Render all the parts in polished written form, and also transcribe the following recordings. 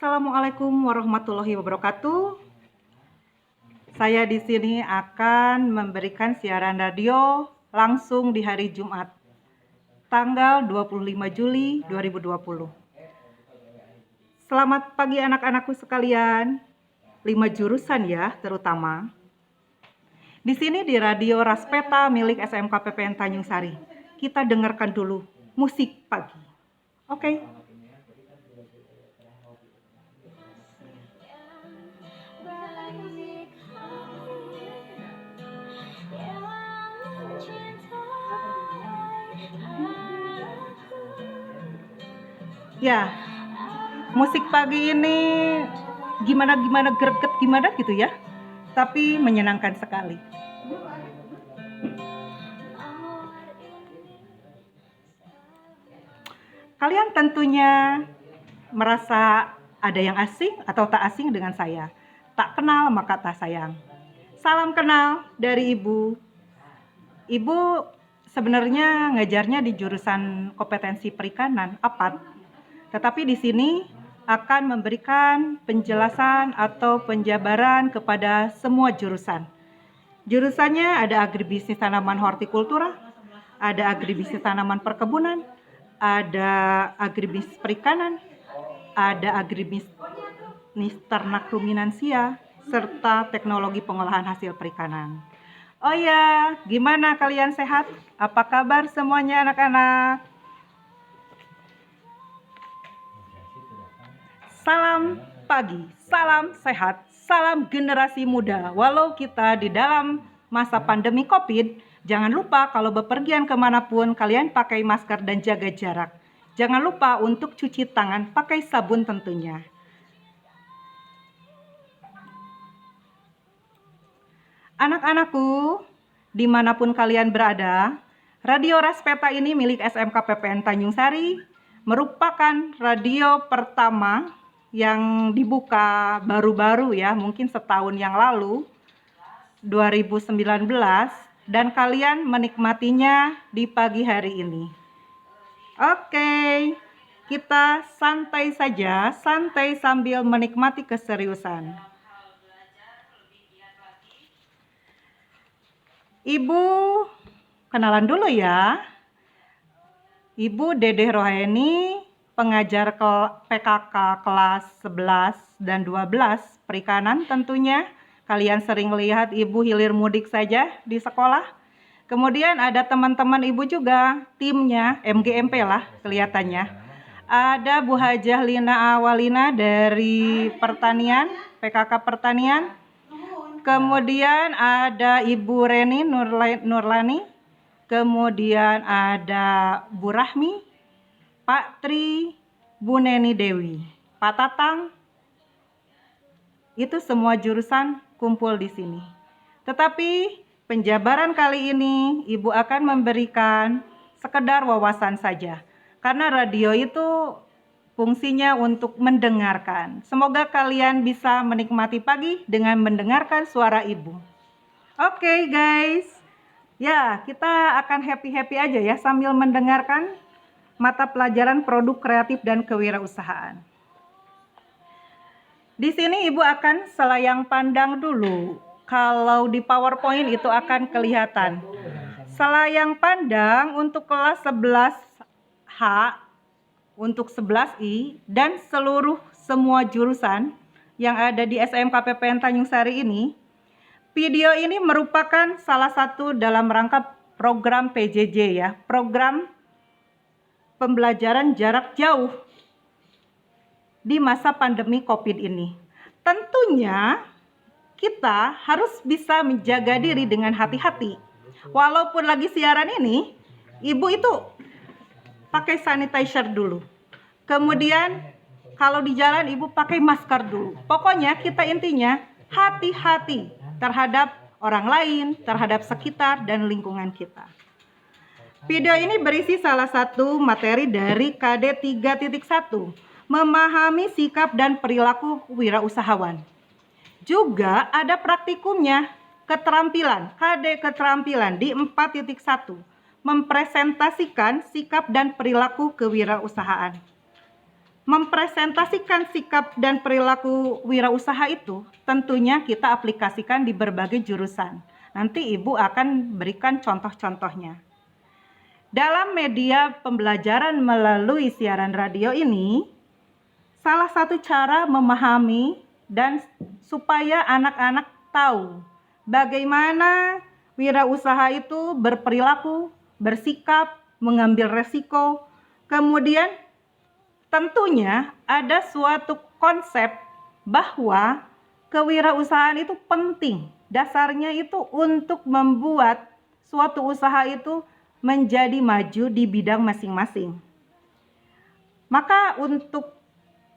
Assalamualaikum warahmatullahi wabarakatuh. Saya di sini akan memberikan siaran radio langsung di hari Jumat, tanggal 25 Juli 2020. Selamat pagi anak-anakku sekalian, 5 jurusan ya terutama. Di sini di Radio Raspeta milik SMK PPN Tanjung Sari. Kita dengarkan dulu musik pagi. Oke. Ya, musik pagi ini gimana greget gimana gitu ya, tapi menyenangkan sekali. Kalian tentunya merasa ada yang asing atau tak asing dengan saya. Tak kenal maka tak sayang. Salam kenal dari Ibu. Ibu sebenarnya ngajarnya di jurusan kompetensi perikanan, APAT. Tetapi di sini akan memberikan penjelasan atau penjabaran kepada semua jurusan. Jurusannya ada agribisnis tanaman hortikultura, ada agribisnis tanaman perkebunan, ada agribisnis perikanan, ada agribisnis ternak ruminansia, serta teknologi pengolahan hasil perikanan. Oh ya, gimana kalian sehat? Apa kabar semuanya anak-anak? Salam pagi, salam sehat, salam generasi muda. Walau kita di dalam masa pandemi COVID, jangan lupa kalau bepergian kemanapun kalian pakai masker dan jaga jarak. Jangan lupa untuk cuci tangan pakai sabun tentunya. Anak-anakku, dimanapun kalian berada, Radio Raspeta ini milik SMK PPN Tanjung Sari, merupakan radio pertama yang dibuka baru-baru ya, mungkin setahun yang lalu, 2019, dan kalian menikmatinya di pagi hari ini. Oke, kita santai saja, santai sambil menikmati keseriusan. Ibu, kenalan dulu ya. Ibu Dedeh Roheni, pengajar PKK kelas 11 dan 12 perikanan tentunya. Kalian sering lihat Ibu hilir mudik saja di sekolah. Kemudian ada teman-teman Ibu juga, timnya MGMP lah kelihatannya. Ada Bu Hajah Lina Awalina dari pertanian, PKK pertanian. Kemudian ada Ibu Reni Nurlani. Kemudian ada Bu Rahmi, Pak Tri, Bu Neni Dewi, Pak Tatang. Itu semua jurusan kumpul di sini. Tetapi penjabaran kali ini Ibu akan memberikan sekedar wawasan saja. Karena radio itu fungsinya untuk mendengarkan. Semoga kalian bisa menikmati pagi dengan mendengarkan suara Ibu. Oke, guys. Ya, kita akan happy-happy aja ya sambil mendengarkan mata pelajaran produk kreatif dan kewirausahaan. Di sini Ibu akan selayang pandang dulu. Kalau di PowerPoint itu akan kelihatan. Selayang pandang untuk kelas 11H, untuk 11I, dan seluruh semua jurusan yang ada di SMK PPN Tanjung Sari ini. Video ini merupakan salah satu dalam rangka program PJJ ya, program pembelajaran jarak jauh di masa pandemi COVID ini. Tentunya kita harus bisa menjaga diri dengan hati-hati. Walaupun lagi siaran ini, Ibu itu pakai sanitizer dulu. Kemudian kalau di jalan Ibu pakai masker dulu. Pokoknya kita intinya hati-hati terhadap orang lain, terhadap sekitar, dan lingkungan kita. Video ini berisi salah satu materi dari KD 3.1, memahami sikap dan perilaku wirausahawan. Juga ada praktikumnya, keterampilan, KD keterampilan di 4.1, mempresentasikan sikap dan perilaku kewirausahaan. mempresentasikan sikap dan perilaku wirausaha itu tentunya kita aplikasikan di berbagai jurusan. Nanti Ibu akan berikan contoh-contohnya. Dalam media pembelajaran melalui siaran radio ini, salah satu cara memahami dan supaya anak-anak tahu bagaimana wirausaha itu berperilaku, bersikap, mengambil resiko, kemudian tentunya ada suatu konsep bahwa kewirausahaan itu penting. Dasarnya itu untuk membuat suatu usaha itu menjadi maju di bidang masing-masing. Maka untuk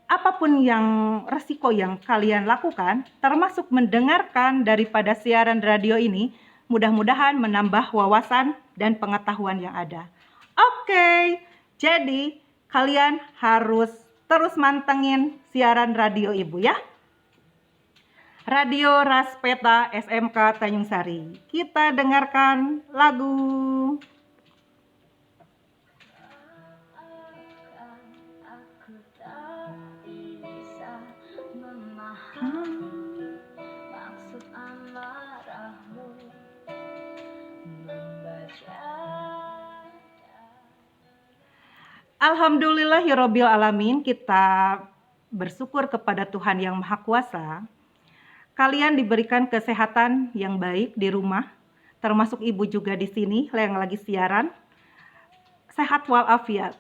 apapun yang resiko yang kalian lakukan, termasuk mendengarkan daripada siaran radio ini, mudah-mudahan menambah wawasan dan pengetahuan yang ada. Oke, jadi kalian harus terus mantengin siaran radio Ibu ya. Radio Raspeta SMK Tanjung Sari. Kita dengarkan lagu. Aku tak bisa memahami maksud amarahmu, membaca. Alhamdulillahirabbil alamin, kita bersyukur kepada Tuhan yang Maha Kuasa. Kalian diberikan kesehatan yang baik di rumah, termasuk Ibu juga di sini yang lagi siaran. Sehat walafiat.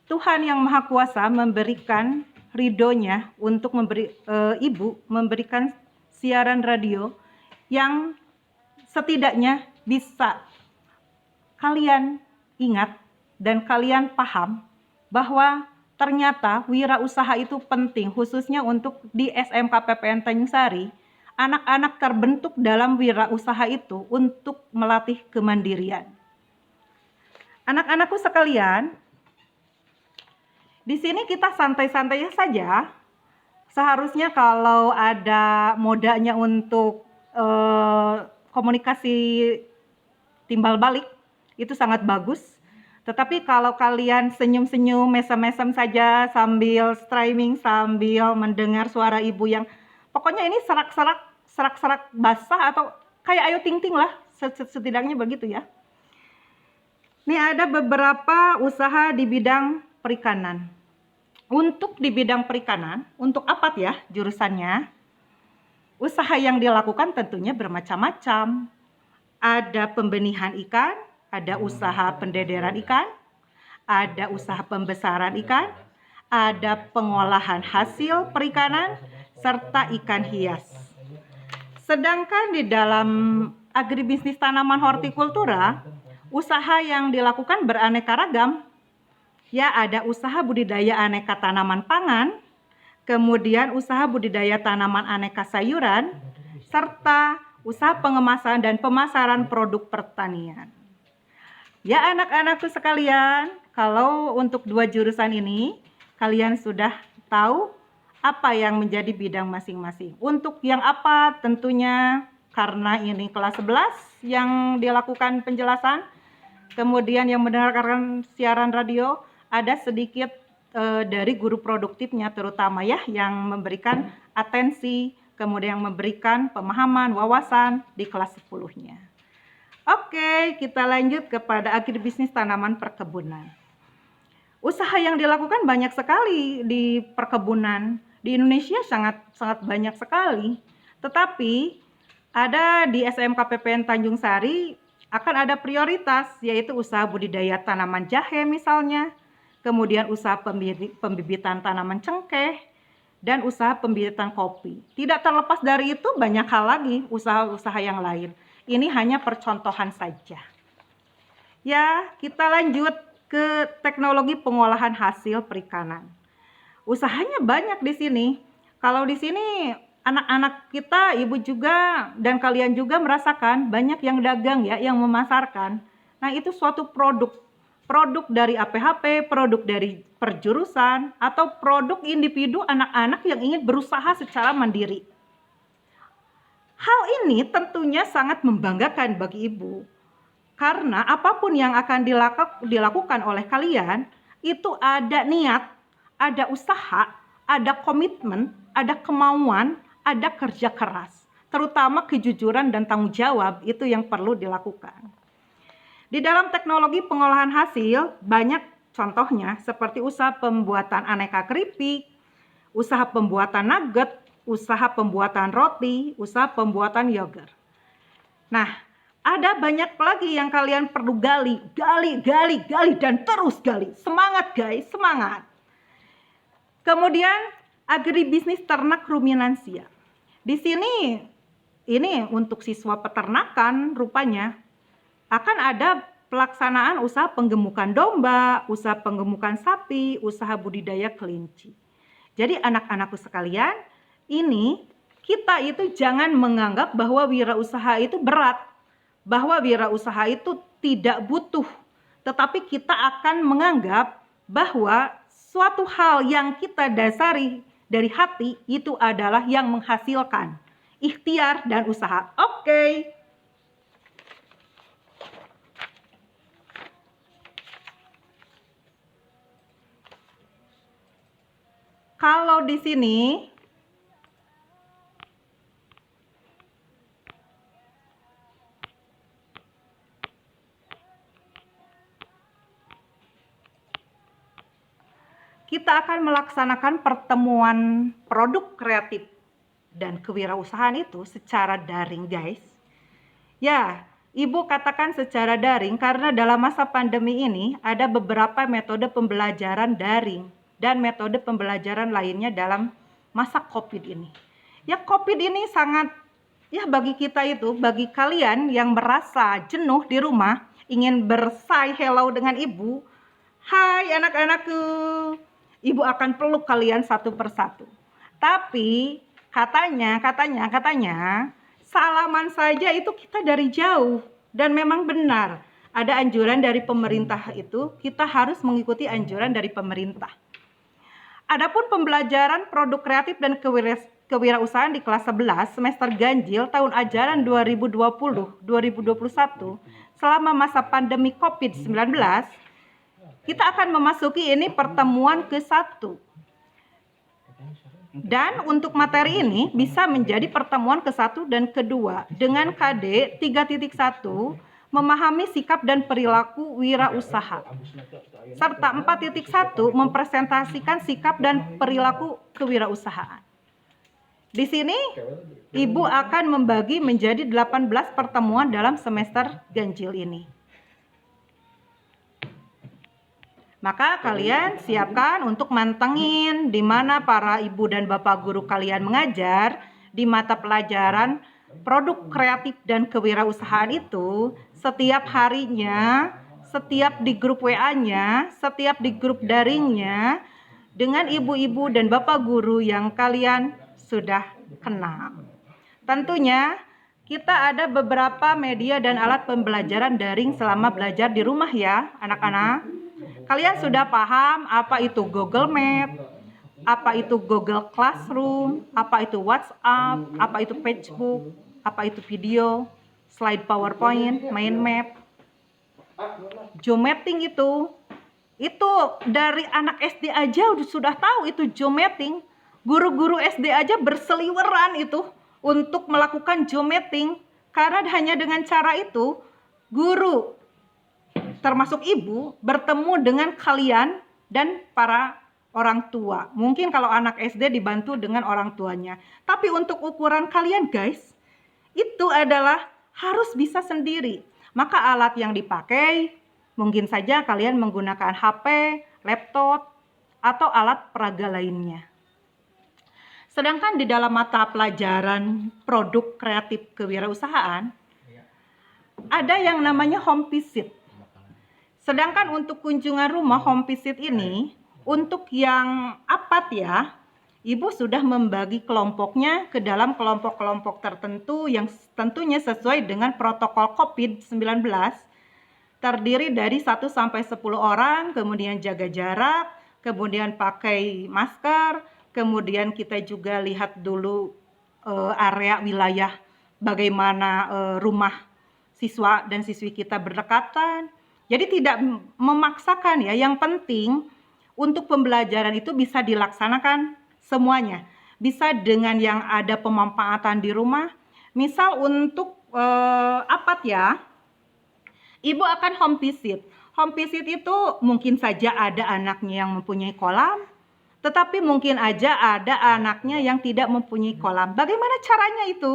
Tuhan yang Maha Kuasa memberikan ridhonya untuk Ibu memberikan siaran radio yang setidaknya bisa kalian ingat dan kalian paham bahwa ternyata wirausaha itu penting, khususnya untuk di SMK PPN Tanjung Sari. Anak-anak terbentuk dalam wirausaha itu untuk melatih kemandirian. Anak-anakku sekalian, di sini kita santai-santai saja. Seharusnya kalau ada modanya untuk komunikasi timbal balik, itu sangat bagus. Tetapi kalau kalian senyum-senyum, mesem-mesem saja sambil streaming, sambil mendengar suara Ibu yang pokoknya ini serak-serak basah atau kayak Ayu Ting Ting lah, setidaknya begitu ya. Ini ada beberapa usaha di bidang perikanan. Untuk di bidang perikanan, untuk apa ya jurusannya? Usaha yang dilakukan tentunya bermacam-macam. Ada pembenihan ikan, ada usaha pendederan ikan, ada usaha pembesaran ikan, ada pengolahan hasil perikanan, serta ikan hias. Sedangkan di dalam agribisnis tanaman hortikultura, usaha yang dilakukan beraneka ragam. Ya, ada usaha budidaya aneka tanaman pangan, kemudian usaha budidaya tanaman aneka sayuran, serta usaha pengemasan dan pemasaran produk pertanian. Ya anak-anakku sekalian, kalau untuk dua jurusan ini, kalian sudah tahu apa yang menjadi bidang masing-masing. Untuk yang apa tentunya karena ini kelas 11 yang dilakukan penjelasan, kemudian yang mendengarkan siaran radio, ada sedikit dari guru produktifnya terutama ya, yang memberikan atensi, kemudian memberikan pemahaman, wawasan di kelas 10-nya. Oke, kita lanjut kepada agribisnis tanaman perkebunan. Usaha yang dilakukan banyak sekali di perkebunan. Di Indonesia sangat banyak sekali. Tetapi ada di SMK PPN Tanjung Sari akan ada prioritas, yaitu usaha budidaya tanaman jahe misalnya, kemudian usaha pembibitan tanaman cengkeh, dan usaha pembibitan kopi. Tidak terlepas dari itu banyak hal lagi usaha-usaha yang lain. Ini hanya percontohan saja. Ya, kita lanjut ke teknologi pengolahan hasil perikanan. Usahanya banyak di sini. Kalau di sini anak-anak kita, Ibu juga dan kalian juga merasakan banyak yang dagang ya, yang memasarkan. Nah, itu suatu produk dari APHP, produk dari perjurusan, atau produk individu anak-anak yang ingin berusaha secara mandiri. Hal ini tentunya sangat membanggakan bagi Ibu, karena apapun yang akan dilakukan oleh kalian, itu ada niat, ada usaha, ada komitmen, ada kemauan, ada kerja keras. Terutama kejujuran dan tanggung jawab itu yang perlu dilakukan. Di dalam teknologi pengolahan hasil, banyak contohnya seperti usaha pembuatan aneka keripik, usaha pembuatan nugget, usaha pembuatan roti, usaha pembuatan yogurt. Nah, ada banyak lagi yang kalian perlu gali, dan terus gali. Semangat guys, semangat. Kemudian agribisnis ternak ruminansia. Di sini ini untuk siswa peternakan rupanya akan ada pelaksanaan usaha penggemukan domba, usaha penggemukan sapi, usaha budidaya kelinci. Jadi anak-anakku sekalian, ini kita itu jangan menganggap bahwa wirausaha itu berat, bahwa wirausaha itu tidak butuh, tetapi kita akan menganggap bahwa suatu hal yang kita dasari dari hati itu adalah yang menghasilkan ikhtiar dan usaha. Oke. Kalau di sini kita akan melaksanakan pertemuan produk kreatif dan kewirausahaan itu secara daring, guys. Ya, Ibu katakan secara daring karena dalam masa pandemi ini ada beberapa metode pembelajaran daring dan metode pembelajaran lainnya dalam masa COVID ini. Ya, COVID ini sangat, ya bagi kita itu, bagi kalian yang merasa jenuh di rumah, ingin bersay hello dengan Ibu, hai anak-anakku, Ibu akan peluk kalian satu persatu. Tapi katanya salaman saja itu kita dari jauh. Dan memang benar, ada anjuran dari pemerintah itu, kita harus mengikuti anjuran dari pemerintah. Adapun pembelajaran produk kreatif dan kewirausahaan di kelas 11 semester ganjil tahun ajaran 2020-2021 selama masa pandemi COVID-19, kita akan memasuki ini pertemuan ke-1. Dan untuk materi ini bisa menjadi pertemuan ke-1 dan ke-2 dengan KD 3.1 memahami sikap dan perilaku wirausaha. Serta 4.1 mempresentasikan sikap dan perilaku kewirausahaan. Di sini Ibu akan membagi menjadi 18 pertemuan dalam semester ganjil ini. Maka kalian siapkan untuk mantengin di mana para ibu dan bapak guru kalian mengajar di mata pelajaran produk kreatif dan kewirausahaan itu setiap harinya, setiap di grup WA-nya, setiap di grup daringnya dengan ibu-ibu dan bapak guru yang kalian sudah kenal. Tentunya kita ada beberapa media dan alat pembelajaran daring selama belajar di rumah ya anak-anak. Kalian sudah paham apa itu Google Map, apa itu Google Classroom, apa itu WhatsApp, apa itu Facebook, apa itu video, slide PowerPoint, mind map, geomapping itu dari anak SD aja sudah tahu itu geomapping. Guru-guru SD aja berseliweran itu untuk melakukan geomapping karena hanya dengan cara itu guru termasuk ibu bertemu dengan kalian dan para orang tua. Mungkin kalau anak SD dibantu dengan orang tuanya. Tapi untuk ukuran kalian guys, itu adalah harus bisa sendiri. Maka alat yang dipakai mungkin saja kalian menggunakan HP, laptop, atau alat peraga lainnya. Sedangkan di dalam mata pelajaran produk kreatif kewirausahaan, ada yang namanya home visit. Sedangkan untuk kunjungan rumah home visit ini, untuk yang APAT ya, Ibu sudah membagi kelompoknya ke dalam kelompok-kelompok tertentu yang tentunya sesuai dengan protokol COVID-19, terdiri dari 1 sampai 10 orang, kemudian jaga jarak, kemudian pakai masker, kemudian kita juga lihat dulu area wilayah bagaimana rumah siswa dan siswi kita berdekatan. Jadi tidak memaksakan ya, yang penting untuk pembelajaran itu bisa dilaksanakan semuanya. Bisa dengan yang ada pemanfaatan di rumah. Misal untuk apa ya? Ibu akan home visit. Home visit itu mungkin saja ada anaknya yang mempunyai kolam, tetapi mungkin aja ada anaknya yang tidak mempunyai kolam. Bagaimana caranya itu?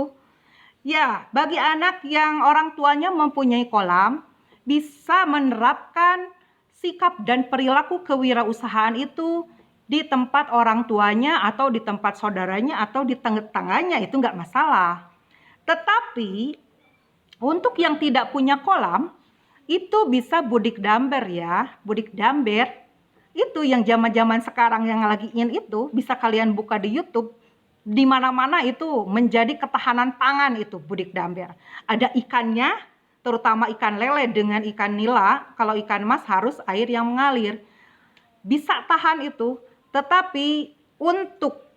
Ya, bagi anak yang orang tuanya mempunyai kolam, bisa menerapkan sikap dan perilaku kewirausahaan itu di tempat orang tuanya atau di tempat saudaranya atau di tetangganya, itu nggak masalah. Tetapi untuk yang tidak punya kolam, itu bisa budik damber ya, budik damber. Itu yang zaman-zaman sekarang yang lagi in itu, bisa kalian buka di YouTube. Di mana-mana itu menjadi ketahanan pangan itu budik damber. Ada ikannya, terutama ikan lele dengan ikan nila. Kalau ikan mas harus air yang mengalir. Bisa tahan itu, tetapi untuk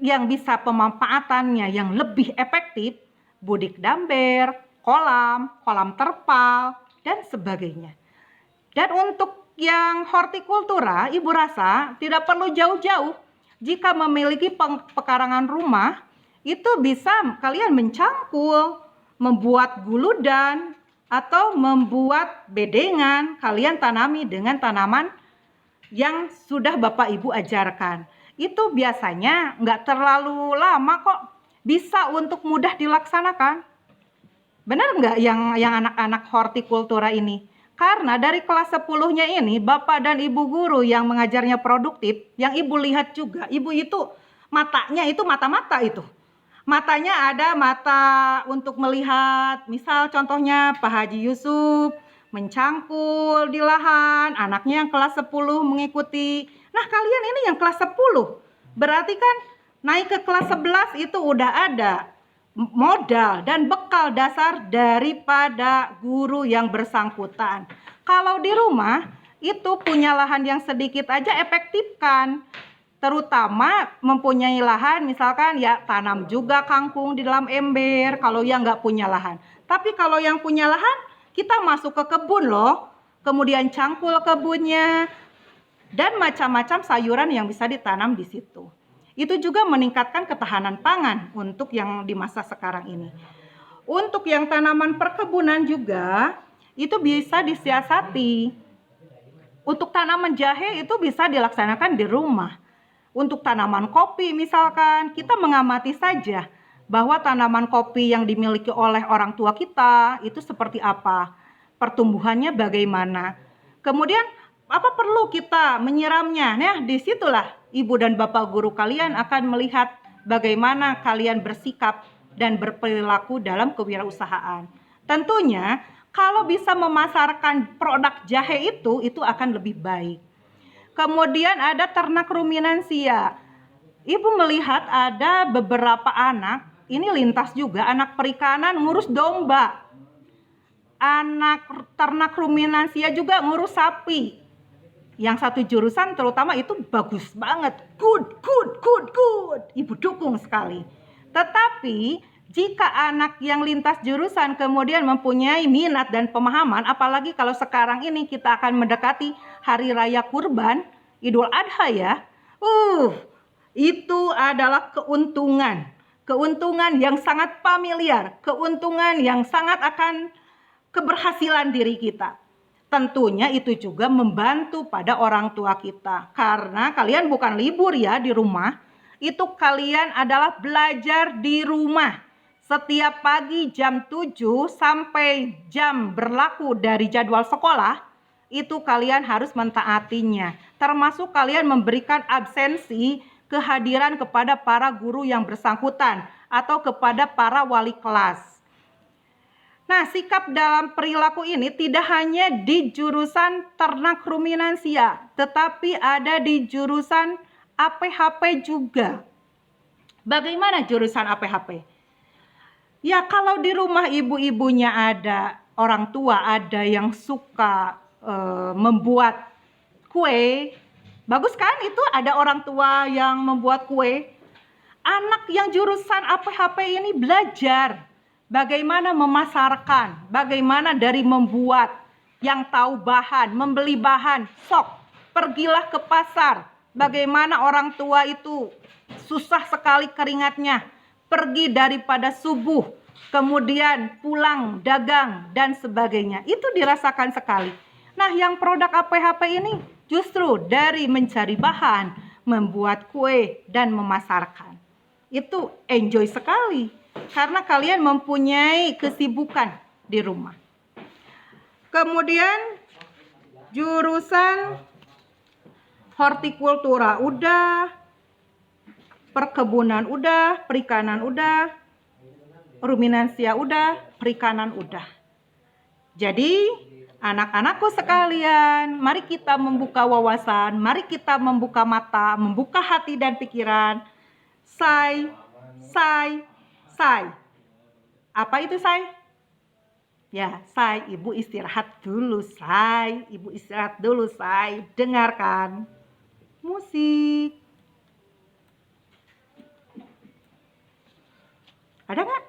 yang bisa pemanfaatannya yang lebih efektif, budik damber, kolam terpal, dan sebagainya. Dan untuk yang hortikultura, ibu rasa tidak perlu jauh-jauh. Jika memiliki pekarangan rumah, itu bisa kalian mencangkul, membuat guludan, atau membuat bedengan. Kalian tanami dengan tanaman yang sudah Bapak Ibu ajarkan. Itu biasanya nggak terlalu lama kok, bisa untuk mudah dilaksanakan. Benar nggak yang anak-anak hortikultura ini? Karena dari kelas 10-nya ini, Bapak dan Ibu guru yang mengajarnya produktif, yang Ibu lihat juga, Ibu itu matanya itu mata-mata itu. Matanya ada mata untuk melihat, misal contohnya Pak Haji Yusuf mencangkul di lahan, anaknya yang kelas 10 mengikuti. Nah, kalian ini yang kelas 10. Berarti kan naik ke kelas 11 itu udah ada modal dan bekal dasar daripada guru yang bersangkutan. Kalau di rumah itu punya lahan yang sedikit aja efektifkan, terutama mempunyai lahan misalkan ya tanam juga kangkung di dalam ember kalau yang nggak punya lahan. Tapi kalau yang punya lahan kita masuk ke kebun loh, kemudian cangkul kebunnya dan macam-macam sayuran yang bisa ditanam di situ. Itu juga meningkatkan ketahanan pangan untuk yang di masa sekarang ini. Untuk yang tanaman perkebunan juga itu bisa disiasati. Untuk tanaman jahe itu bisa dilaksanakan di rumah. Untuk tanaman kopi misalkan, kita mengamati saja bahwa tanaman kopi yang dimiliki oleh orang tua kita itu seperti apa, pertumbuhannya bagaimana. Kemudian apa perlu kita menyiramnya? Nah, disitulah ibu dan bapak guru kalian akan melihat bagaimana kalian bersikap dan berperilaku dalam kewirausahaan. Tentunya kalau bisa memasarkan produk jahe itu akan lebih baik. Kemudian ada ternak ruminansia. Ibu melihat ada beberapa anak, ini lintas juga, anak perikanan ngurus domba. Anak ternak ruminansia juga ngurus sapi. Yang satu jurusan terutama itu bagus banget. Good. Ibu dukung sekali. Tetapi jika anak yang lintas jurusan kemudian mempunyai minat dan pemahaman, apalagi kalau sekarang ini kita akan mendekati Hari Raya Kurban, Idul Adha ya. Itu adalah keuntungan yang sangat familiar, keuntungan yang sangat akan keberhasilan diri kita. Tentunya itu juga membantu pada orang tua kita. Karena kalian bukan libur ya di rumah. Itu kalian adalah belajar di rumah. Setiap pagi jam 7 sampai jam berlaku dari jadwal sekolah, itu kalian harus mentaatinya. Termasuk kalian memberikan absensi kehadiran kepada para guru yang bersangkutan atau kepada para wali kelas. Nah, sikap dalam perilaku ini tidak hanya di jurusan ternak ruminansia, tetapi ada di jurusan APHP juga. Bagaimana jurusan APHP? Ya, kalau di rumah ibu-ibunya ada orang tua, ada yang suka membuat kue, bagus kan itu ada orang tua yang membuat kue. Anak yang jurusan APHP ini belajar bagaimana memasarkan, bagaimana dari membuat, yang tahu bahan, membeli bahan, sok Pergilah ke pasar. Bagaimana orang tua itu susah sekali keringatnya. Pergi daripada subuh, kemudian pulang dagang dan sebagainya. Itu dirasakan sekali. Nah, yang produk APHP ini justru dari mencari bahan, membuat kue dan memasarkan. Itu enjoy sekali karena kalian mempunyai kesibukan di rumah. Kemudian jurusan hortikultura udah, perkebunan udah, perikanan udah, ruminansia udah, perikanan udah. Jadi anak-anakku sekalian, mari kita membuka wawasan, mari kita membuka mata, membuka hati dan pikiran. Say. Apa itu say? Ya, say, ibu istirahat dulu, say. Ibu istirahat dulu, say. Dengarkan musik. Ada nggak?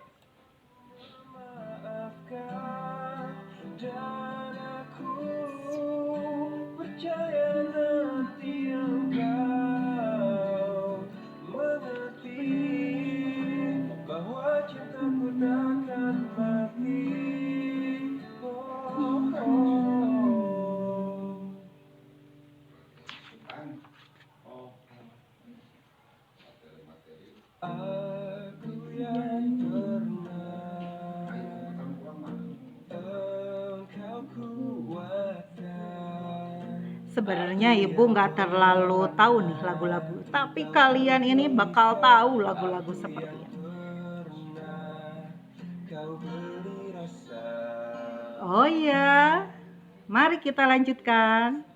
Maafkan dan aku percaya nanti engkau mengerti bahwa cintaku takkan mati. Aku yang pernah engkau kuatkan. Sebenarnya ibu nggak terlalu tahu nih lagu-lagu, tapi kalian ini bakal tahu lagu-lagu seperti ini. Kau beri rasa. Oh iya, mari kita lanjutkan.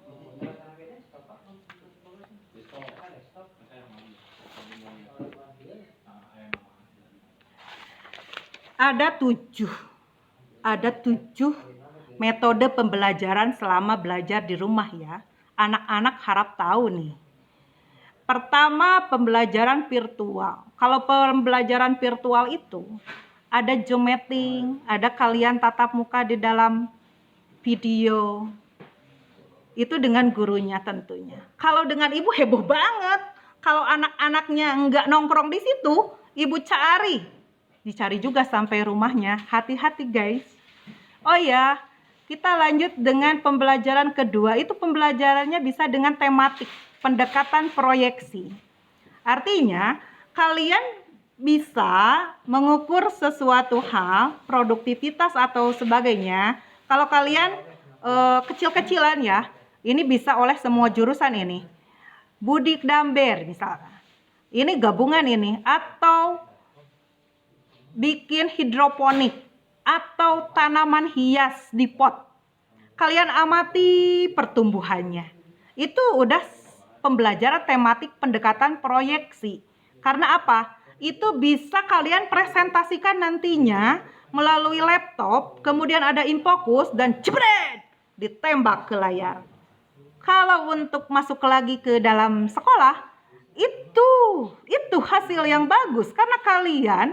Ada tujuh metode pembelajaran selama belajar di rumah ya. Anak-anak harap tahu nih. Pertama, pembelajaran virtual. Kalau pembelajaran virtual itu ada Zoom meeting, ada kalian tatap muka di dalam video. Itu dengan gurunya tentunya. Kalau dengan ibu heboh banget. Kalau anak-anaknya nggak nongkrong di situ, ibu dicari juga sampai rumahnya. Hati-hati guys. Oh ya, kita lanjut dengan pembelajaran kedua. Itu pembelajarannya bisa dengan tematik, pendekatan proyeksi. Artinya, kalian bisa mengukur sesuatu hal, produktivitas atau sebagainya. Kalau kalian kecil-kecilan ya, ini bisa oleh semua jurusan ini. Budik Damber misalnya. Ini gabungan ini. Atau bikin hidroponik atau tanaman hias di pot. Kalian amati pertumbuhannya. Itu udah pembelajaran tematik pendekatan proyeksi. Karena apa? Itu bisa kalian presentasikan nantinya melalui laptop, kemudian ada infokus dan jebret ditembak ke layar. Kalau untuk masuk lagi ke dalam sekolah, itu hasil yang bagus karena kalian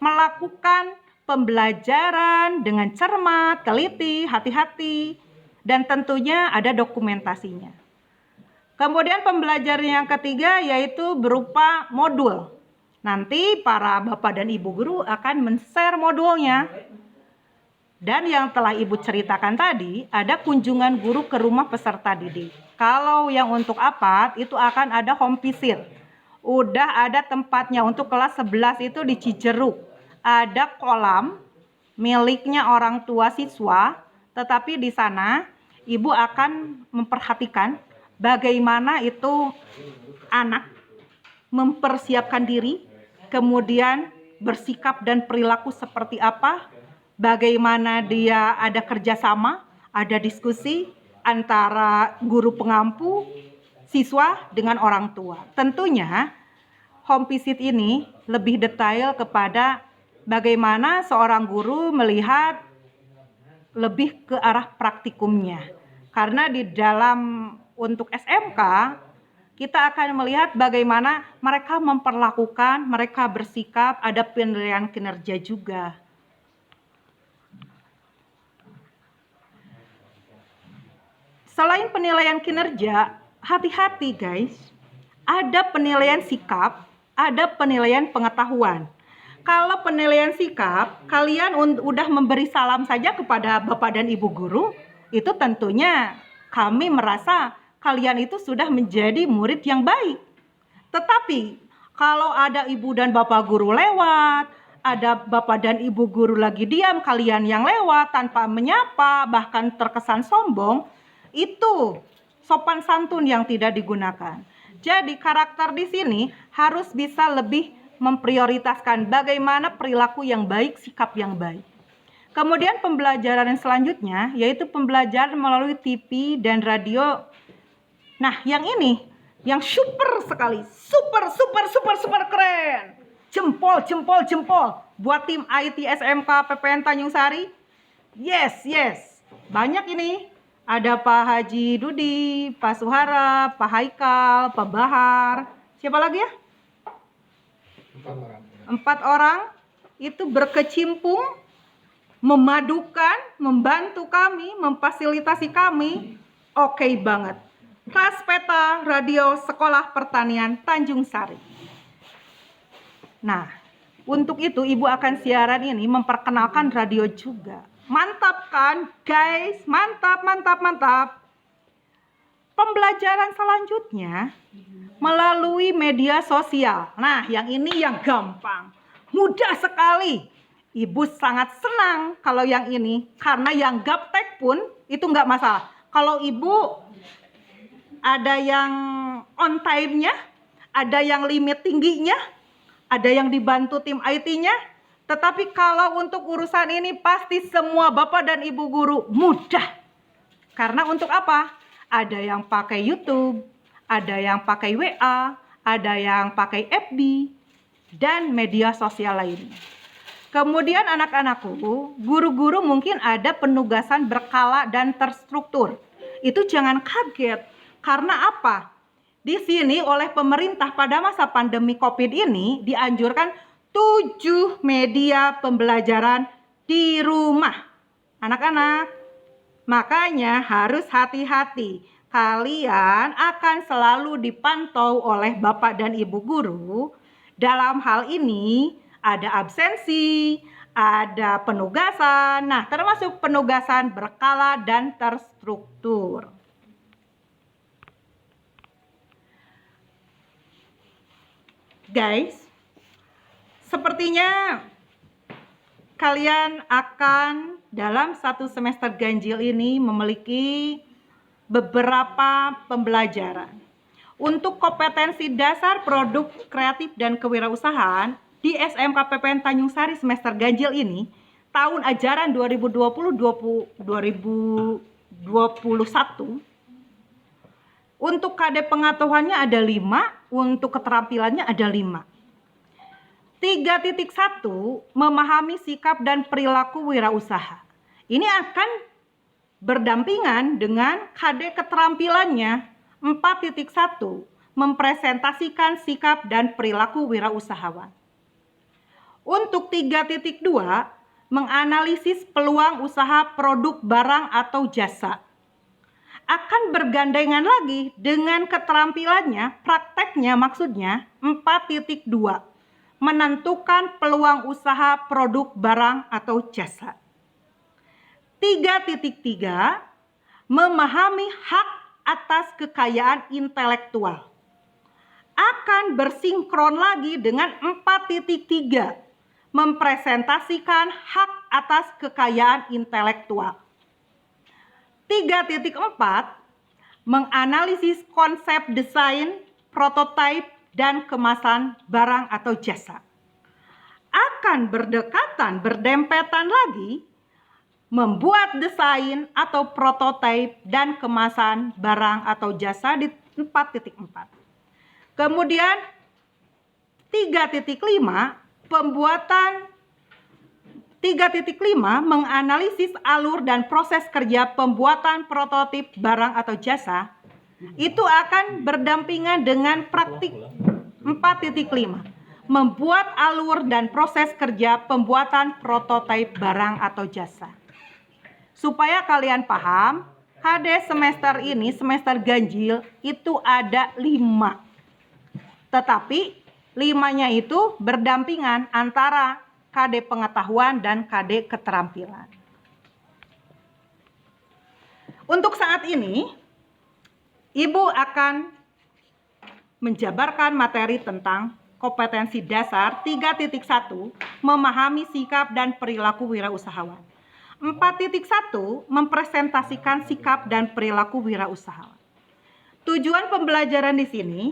melakukan pembelajaran dengan cermat, teliti, hati-hati, dan tentunya ada dokumentasinya. Kemudian pembelajaran yang ketiga yaitu berupa modul. Nanti para bapak dan ibu guru akan men-share modulnya. Dan yang telah ibu ceritakan tadi, ada kunjungan guru ke rumah peserta didik. Kalau yang untuk APAT itu akan ada home visit. Udah ada tempatnya untuk kelas 11 itu di Cijeruk. Ada kolam miliknya orang tua siswa, tetapi di sana ibu akan memperhatikan bagaimana itu anak mempersiapkan diri, kemudian bersikap dan perilaku seperti apa, bagaimana dia ada kerjasama, ada diskusi antara guru pengampu, siswa dengan orang tua. Tentunya home visit ini lebih detail kepada bagaimana seorang guru melihat lebih ke arah praktikumnya. Karena di dalam untuk SMK, kita akan melihat bagaimana mereka memperlakukan, mereka bersikap, ada penilaian kinerja juga. Selain penilaian kinerja, hati-hati guys. Ada penilaian sikap, ada penilaian pengetahuan. Kalau penilaian sikap, kalian udah memberi salam saja kepada Bapak dan Ibu guru, itu tentunya kami merasa kalian itu sudah menjadi murid yang baik. Tetapi kalau ada Ibu dan Bapak guru lewat, ada Bapak dan Ibu guru lagi diam, kalian yang lewat tanpa menyapa, bahkan terkesan sombong, itu sopan santun yang tidak digunakan. Jadi karakter di sini harus bisa lebih memprioritaskan bagaimana perilaku yang baik, sikap yang baik. Kemudian pembelajaran yang selanjutnya yaitu pembelajaran melalui TV dan radio. Nah, yang ini yang super sekali, super keren. Jempol buat tim IT SMK PPN Tanjung Sari. Yes. Banyak ini. Ada Pak Haji Dudi, Pak Suhara, Pak Haikal, Pak Bahar. Siapa lagi ya? 4 orang itu berkecimpung, memadukan, membantu kami, memfasilitasi kami. Oke banget. Kaspeta Radio Sekolah Pertanian Tanjung Sari. Nah, untuk itu Ibu akan siaran ini memperkenalkan radio juga. Mantap kan guys? Mantap. Pembelajaran selanjutnya melalui media sosial. Nah, yang ini yang gampang. Mudah sekali. Ibu sangat senang kalau yang ini. Karena yang gaptek pun itu nggak masalah. Kalau Ibu ada yang on time-nya, ada yang limit tingginya, ada yang dibantu tim IT-nya. Tetapi kalau untuk urusan ini pasti semua Bapak dan Ibu guru mudah. Karena untuk apa? Ada yang pakai YouTube, ada yang pakai WA, ada yang pakai FB, dan media sosial lainnya. Kemudian anak-anakku, guru-guru mungkin ada penugasan berkala dan terstruktur. Itu jangan kaget. Karena apa? Di sini oleh pemerintah pada masa pandemi COVID ini dianjurkan 7 media pembelajaran di rumah. Anak-anak, makanya harus hati-hati. Kalian akan selalu dipantau oleh Bapak dan Ibu guru. Dalam hal ini ada absensi, ada penugasan. Nah, termasuk penugasan berkala dan terstruktur. Guys, sepertinya kalian akan dalam 1 semester ganjil ini memiliki beberapa pembelajaran. Untuk kompetensi dasar produk kreatif dan kewirausahaan di SMK PPN Tanjung Sari semester ganjil ini, tahun ajaran 2020-2021, untuk KD pengetahuannya ada 5, untuk keterampilannya ada 5. 3.1 memahami sikap dan perilaku wirausaha. Ini akan berdampingan dengan KD keterampilannya 4.1 mempresentasikan sikap dan perilaku wirausahawan. Untuk 3.2 menganalisis peluang usaha produk barang atau jasa. Akan bergandengan lagi dengan keterampilannya, prakteknya maksudnya 4.2 menentukan peluang usaha produk barang atau jasa. 3.3 memahami hak atas kekayaan intelektual. Akan bersinkron lagi dengan 4.3 mempresentasikan hak atas kekayaan intelektual. 3.4 menganalisis konsep desain, prototipe, dan kemasan barang atau jasa. Akan berdekatan, berdempetan lagi, membuat desain atau prototipe dan kemasan barang atau jasa di 4.4. Kemudian 3.5 pembuatan 3.5 menganalisis alur dan proses kerja pembuatan prototip barang atau jasa. Itu akan berdampingan dengan praktik 4.5 membuat alur dan proses kerja pembuatan prototipe barang atau jasa. Supaya kalian paham, KD semester ini, semester ganjil, itu ada 5. Tetapi 5-nya itu berdampingan antara KD pengetahuan dan KD keterampilan. Untuk saat ini, Ibu akan menjabarkan materi tentang kompetensi dasar 3.1, memahami sikap dan perilaku wirausahawan. 4.1, mempresentasikan sikap dan perilaku wirausahawan. Tujuan pembelajaran di sini,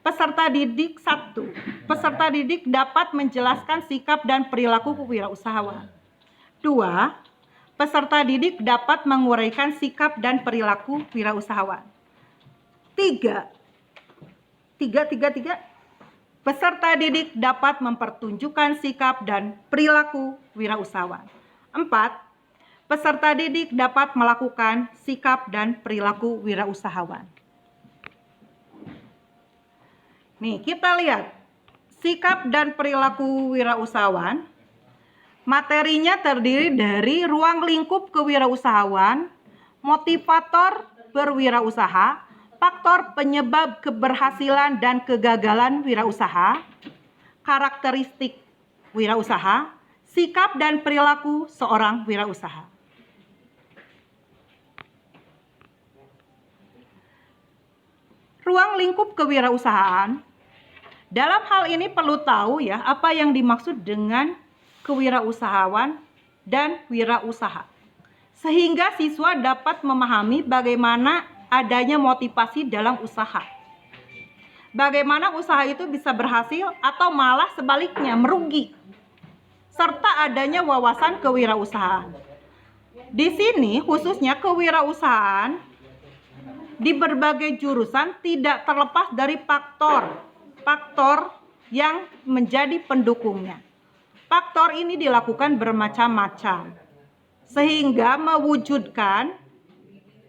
peserta didik 1. Peserta didik dapat menjelaskan sikap dan perilaku wirausahawan. 2. Peserta didik dapat menguraikan sikap dan perilaku wirausahawan. 3. Peserta didik dapat mempertunjukkan sikap dan perilaku wirausahawan. 4. Peserta didik dapat melakukan sikap dan perilaku wirausahawan. Nih, kita lihat sikap dan perilaku wirausahawan. Materinya terdiri dari ruang lingkup kewirausahaan, motivator berwirausaha, faktor penyebab keberhasilan dan kegagalan wirausaha, karakteristik wirausaha, sikap dan perilaku seorang wirausaha. Ruang lingkup kewirausahaan. Dalam hal ini perlu tahu ya apa yang dimaksud dengan kewirausahawan dan wirausaha. Sehingga siswa dapat memahami bagaimana adanya motivasi dalam usaha. Bagaimana usaha itu bisa berhasil atau malah sebaliknya merugi. Serta adanya wawasan kewirausahaan. Di sini khususnya kewirausahaan di berbagai jurusan tidak terlepas dari faktor yang menjadi pendukungnya. Faktor ini dilakukan bermacam-macam sehingga mewujudkan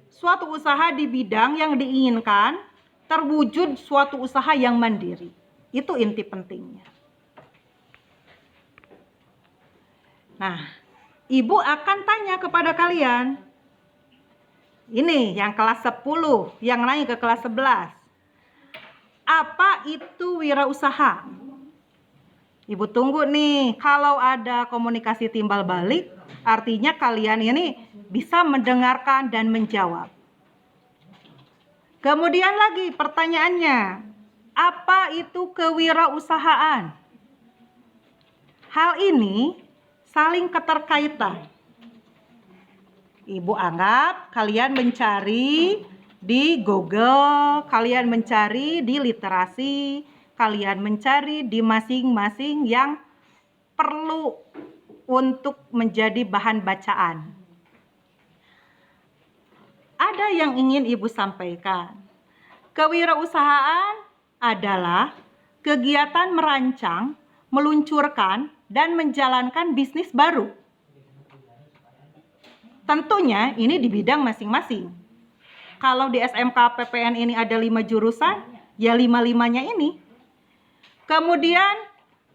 suatu usaha di bidang yang diinginkan terwujud suatu usaha yang mandiri. Itu inti pentingnya. Nah, Ibu akan tanya kepada kalian. Ini yang kelas 10, yang naik ke kelas 11. Apa itu wirausaha? Ibu tunggu nih, kalau ada komunikasi timbal balik, artinya kalian ini bisa mendengarkan dan menjawab. Kemudian lagi pertanyaannya, apa itu kewirausahaan? Hal ini saling keterkaitan. Ibu anggap kalian mencari di Google, kalian mencari di literasi, kalian mencari di masing-masing yang perlu untuk menjadi bahan bacaan. Ada yang ingin Ibu sampaikan. Kewirausahaan adalah kegiatan merancang, meluncurkan, dan menjalankan bisnis baru. Tentunya ini di bidang masing-masing. Kalau di SMK PPN ini ada 5 jurusan, ya 5-5-nya ini. Kemudian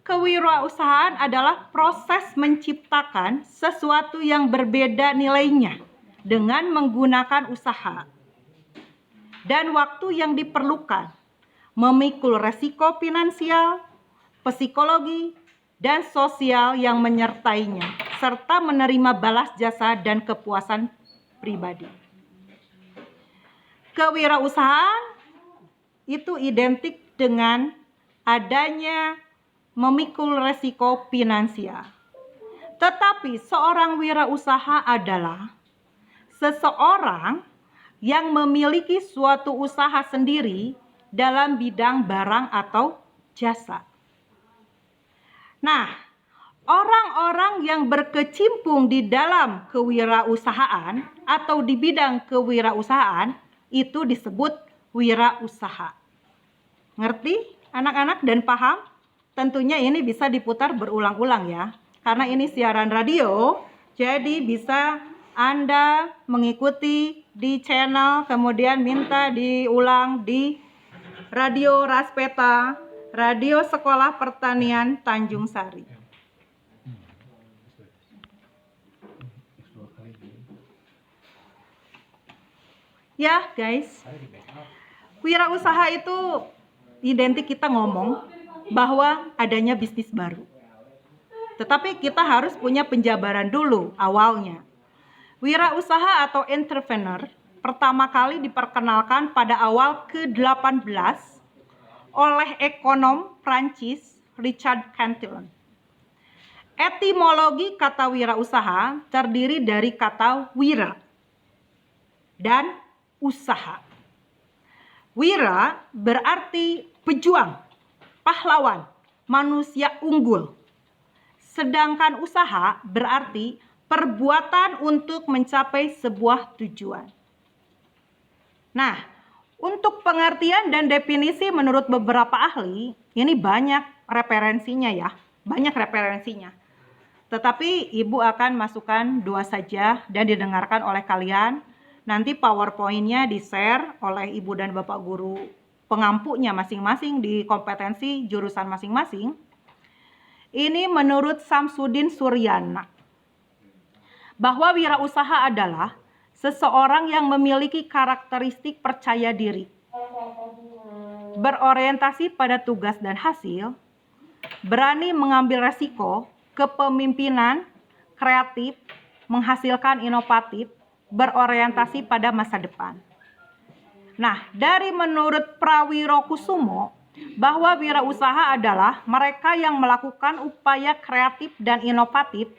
kewirausahaan adalah proses menciptakan sesuatu yang berbeda nilainya dengan menggunakan usaha dan waktu yang diperlukan, memikul resiko finansial, psikologi, dan sosial yang menyertainya, serta menerima balas jasa dan kepuasan pribadi. Kewirausahaan itu identik dengan adanya memikul resiko finansial. Tetapi seorang wirausaha adalah seseorang yang memiliki suatu usaha sendiri dalam bidang barang atau jasa. Nah, orang-orang yang berkecimpung di dalam kewirausahaan atau di bidang kewirausahaan itu disebut wirausaha. Ngerti anak-anak dan paham? Tentunya ini bisa diputar berulang-ulang ya. Karena ini siaran radio, jadi bisa Anda mengikuti di channel, kemudian minta diulang di Radio Raspeta, Radio Sekolah Pertanian Tanjung Sari. Ya, guys. Wirausaha itu identik kita ngomong bahwa adanya bisnis baru. Tetapi kita harus punya penjabaran dulu awalnya. Wirausaha atau entrepreneur pertama kali diperkenalkan pada awal ke-18 oleh ekonom Prancis Richard Cantillon. Etimologi kata wirausaha terdiri dari kata wira dan usaha. Wira berarti pejuang, pahlawan, manusia unggul. Sedangkan usaha berarti perbuatan untuk mencapai sebuah tujuan. Nah, untuk pengertian dan definisi menurut beberapa ahli, ini banyak referensinya ya, banyak referensinya. Tetapi Ibu akan masukkan 2 saja dan didengarkan oleh kalian. Nanti PowerPoint-nya di-share oleh Ibu dan Bapak guru pengampunya masing-masing di kompetensi jurusan masing-masing. Ini menurut Samsudin Suryana, bahwa wirausaha adalah seseorang yang memiliki karakteristik percaya diri, berorientasi pada tugas dan hasil, berani mengambil resiko, kepemimpinan, kreatif, menghasilkan inovatif, berorientasi pada masa depan. Nah, dari menurut Prawirokusumo, bahwa wirausaha adalah mereka yang melakukan upaya kreatif dan inovatif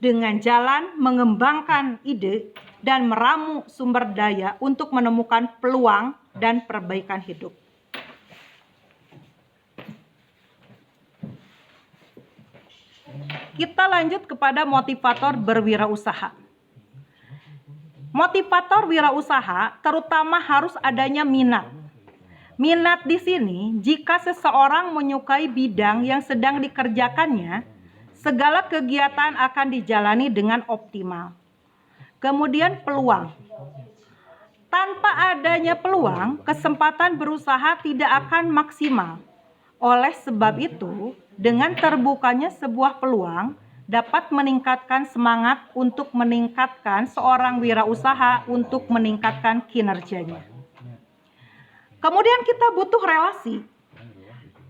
dengan jalan mengembangkan ide dan meramu sumber daya untuk menemukan peluang dan perbaikan hidup. Kita lanjut kepada motivator berwirausaha. Motivator wirausaha terutama harus adanya minat. Minat di sini, jika seseorang menyukai bidang yang sedang dikerjakannya, segala kegiatan akan dijalani dengan optimal. Kemudian peluang. Tanpa adanya peluang, kesempatan berusaha tidak akan maksimal. Oleh sebab itu, dengan terbukanya sebuah peluang dapat meningkatkan semangat untuk meningkatkan seorang wirausaha untuk meningkatkan kinerjanya. Kemudian kita butuh relasi.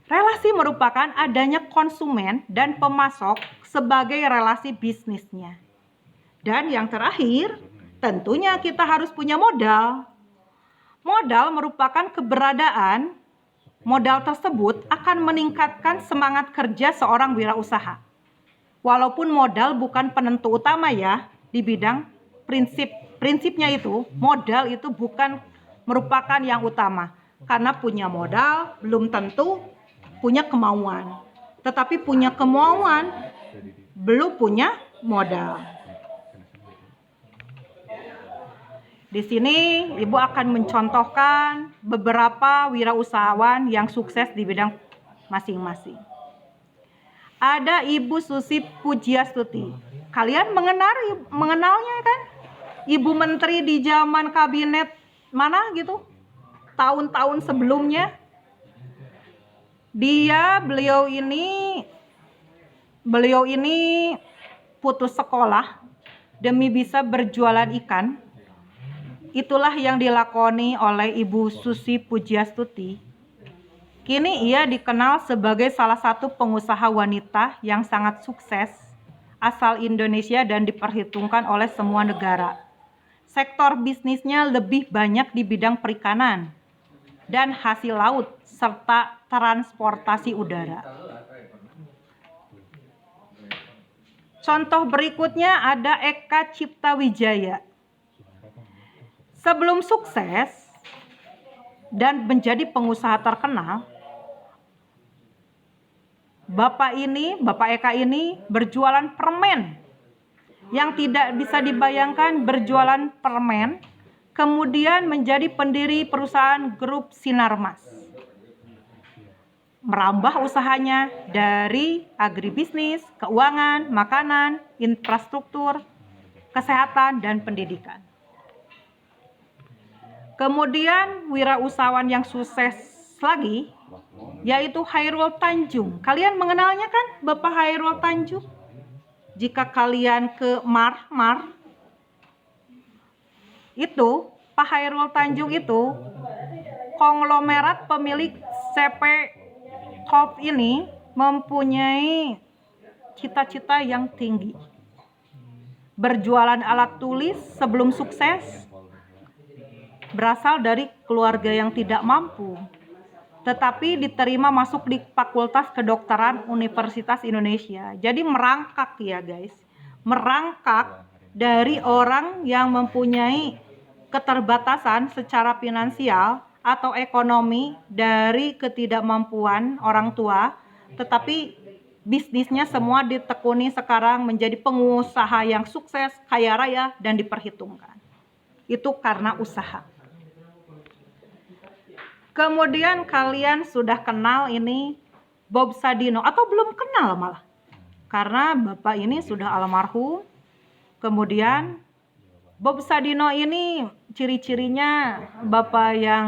Relasi merupakan adanya konsumen dan pemasok sebagai relasi bisnisnya. Dan yang terakhir, tentunya kita harus punya modal. Modal merupakan keberadaan. Modal tersebut akan meningkatkan semangat kerja seorang wirausaha. Walaupun modal bukan penentu utama ya di bidang prinsipnya itu, modal itu bukan merupakan yang utama. Karena punya modal belum tentu punya kemauan. Tetapi punya kemauan belum punya modal. Di sini Ibu akan mencontohkan beberapa wirausahawan yang sukses di bidang masing-masing. Ada Ibu Susi Pujiastuti. Kalian mengenalnya kan? Ibu Menteri di zaman kabinet mana gitu? Tahun-tahun sebelumnya. Beliau ini putus sekolah demi bisa berjualan ikan. Itulah yang dilakoni oleh Ibu Susi Pujiastuti. Kini ia dikenal sebagai salah satu pengusaha wanita yang sangat sukses asal Indonesia dan diperhitungkan oleh semua negara. Sektor bisnisnya lebih banyak di bidang perikanan dan hasil laut serta transportasi udara. Contoh berikutnya ada Eka Cipta Wijaya. Sebelum sukses dan menjadi pengusaha terkenal, Bapak Eka ini berjualan permen. Yang tidak bisa dibayangkan berjualan permen, kemudian menjadi pendiri perusahaan grup Sinarmas. Merambah usahanya dari agribisnis, keuangan, makanan, infrastruktur, kesehatan, dan pendidikan. Kemudian wirausahawan yang sukses lagi yaitu Hairul Tanjung. Kalian mengenalnya kan Bapak Hairul Tanjung? Jika kalian ke Mar itu Pak Hairul Tanjung itu konglomerat pemilik CP Corp ini mempunyai cita-cita yang tinggi. Berjualan alat tulis sebelum sukses, berasal dari keluarga yang tidak mampu, tetapi diterima masuk di Fakultas Kedokteran Universitas Indonesia. Jadi merangkak ya guys, merangkak dari orang yang mempunyai keterbatasan secara finansial atau ekonomi dari ketidakmampuan orang tua, tetapi bisnisnya semua ditekuni sekarang menjadi pengusaha yang sukses, kaya raya, dan diperhitungkan. Itu karena usaha. Kemudian kalian sudah kenal ini Bob Sadino, atau belum kenal malah, karena bapak ini sudah almarhum. Kemudian Bob Sadino ini ciri-cirinya bapak yang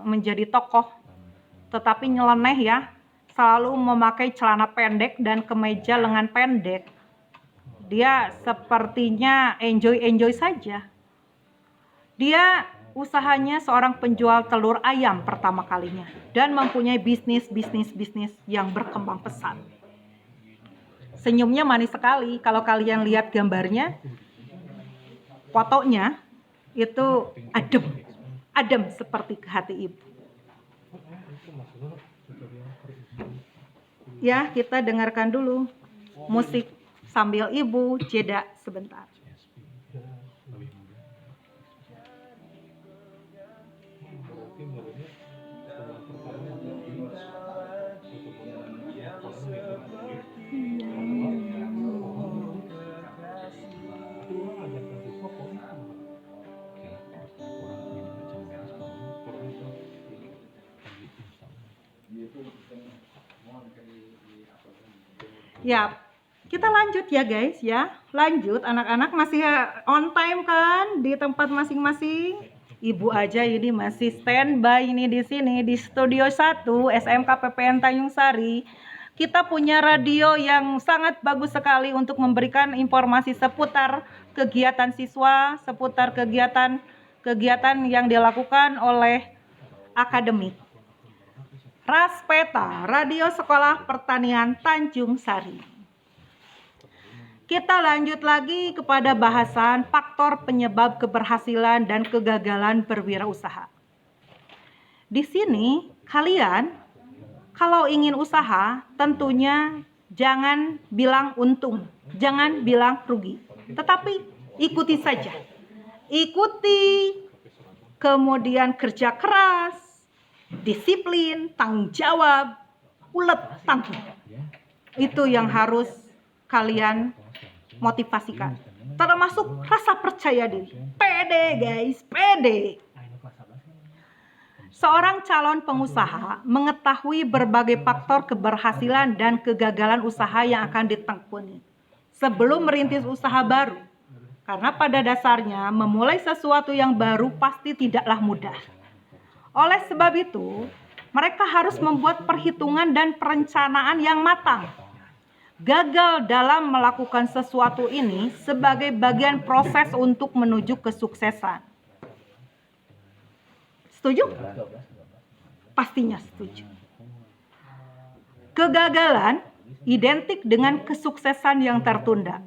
menjadi tokoh tetapi nyeleneh ya, selalu memakai celana pendek dan kemeja lengan pendek. Dia sepertinya enjoy saja. Dia usahanya seorang penjual telur ayam pertama kalinya dan mempunyai bisnis yang berkembang pesat. Senyumnya manis sekali. Kalau kalian lihat gambarnya, fotonya itu adem seperti ke hati ibu. Ya, kita dengarkan dulu musik sambil ibu jeda sebentar. Ya, kita lanjut ya guys ya. Lanjut, anak-anak masih on time kan di tempat masing-masing. Ibu aja ini masih standby ini di sini di Studio 1 SMK PPN Tanjung Sari. Kita punya radio yang sangat bagus sekali untuk memberikan informasi seputar kegiatan siswa, seputar kegiatan yang dilakukan oleh akademik. Raspeta, Radio Sekolah Pertanian Tanjung Sari. Kita lanjut lagi kepada bahasan faktor penyebab keberhasilan dan kegagalan berwirausaha. Di sini kalian kalau ingin usaha tentunya jangan bilang untung, jangan bilang rugi, tetapi ikuti saja. Ikuti, kemudian kerja keras, disiplin, tanggung jawab, ulet tangguh. Itu yang harus kalian motivasikan. Termasuk rasa percaya diri. Pede guys, pede. Seorang calon pengusaha mengetahui berbagai faktor keberhasilan dan kegagalan usaha yang akan ditekuni sebelum merintis usaha baru. Karena pada dasarnya memulai sesuatu yang baru pasti tidaklah mudah. Oleh sebab itu, mereka harus membuat perhitungan dan perencanaan yang matang. Gagal dalam melakukan sesuatu ini sebagai bagian proses untuk menuju kesuksesan. Setuju? Pastinya setuju. Kegagalan identik dengan kesuksesan yang tertunda.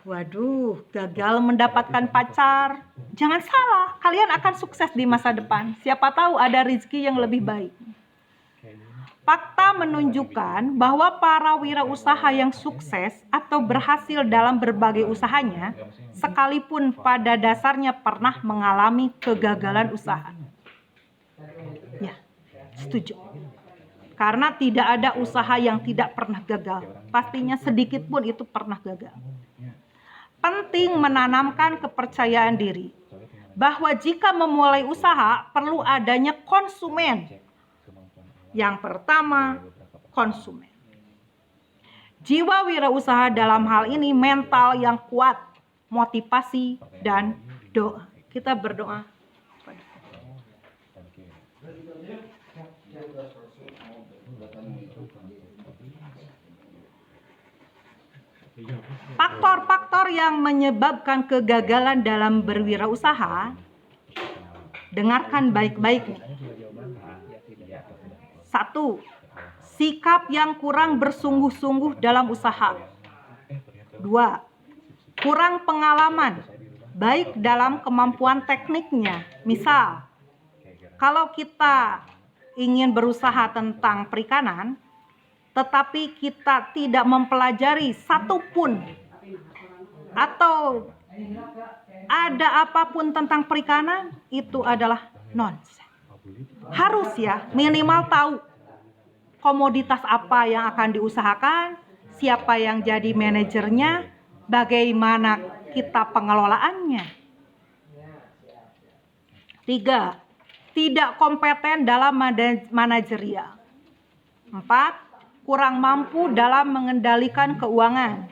Waduh, gagal mendapatkan pacar. Jangan salah, kalian akan sukses di masa depan. Siapa tahu ada rezeki yang lebih baik. Fakta menunjukkan bahwa para wirausaha yang sukses atau berhasil dalam berbagai usahanya, sekalipun pada dasarnya pernah mengalami kegagalan usaha. Ya, setuju. Karena tidak ada usaha yang tidak pernah gagal. Pastinya sedikit pun itu pernah gagal. Penting menanamkan kepercayaan diri bahwa jika memulai usaha perlu adanya konsumen. Yang pertama, konsumen. Jiwa wirausaha dalam hal ini mental yang kuat, motivasi, dan doa. Kita berdoa. Faktor-faktor yang menyebabkan kegagalan dalam berwirausaha Dengarkan baik-baik nih. 1. Sikap yang kurang bersungguh-sungguh dalam usaha. 2. Kurang pengalaman, baik dalam kemampuan tekniknya. Misal, kalau kita ingin berusaha tentang perikanan, tetapi kita tidak mempelajari satupun atau ada apapun tentang perikanan, itu adalah nonsens. Harus ya, minimal tahu komoditas apa yang akan diusahakan, siapa yang jadi manajernya, bagaimana kita pengelolaannya. 3. Tidak kompeten dalam manajerial. 4. Kurang mampu dalam mengendalikan keuangan.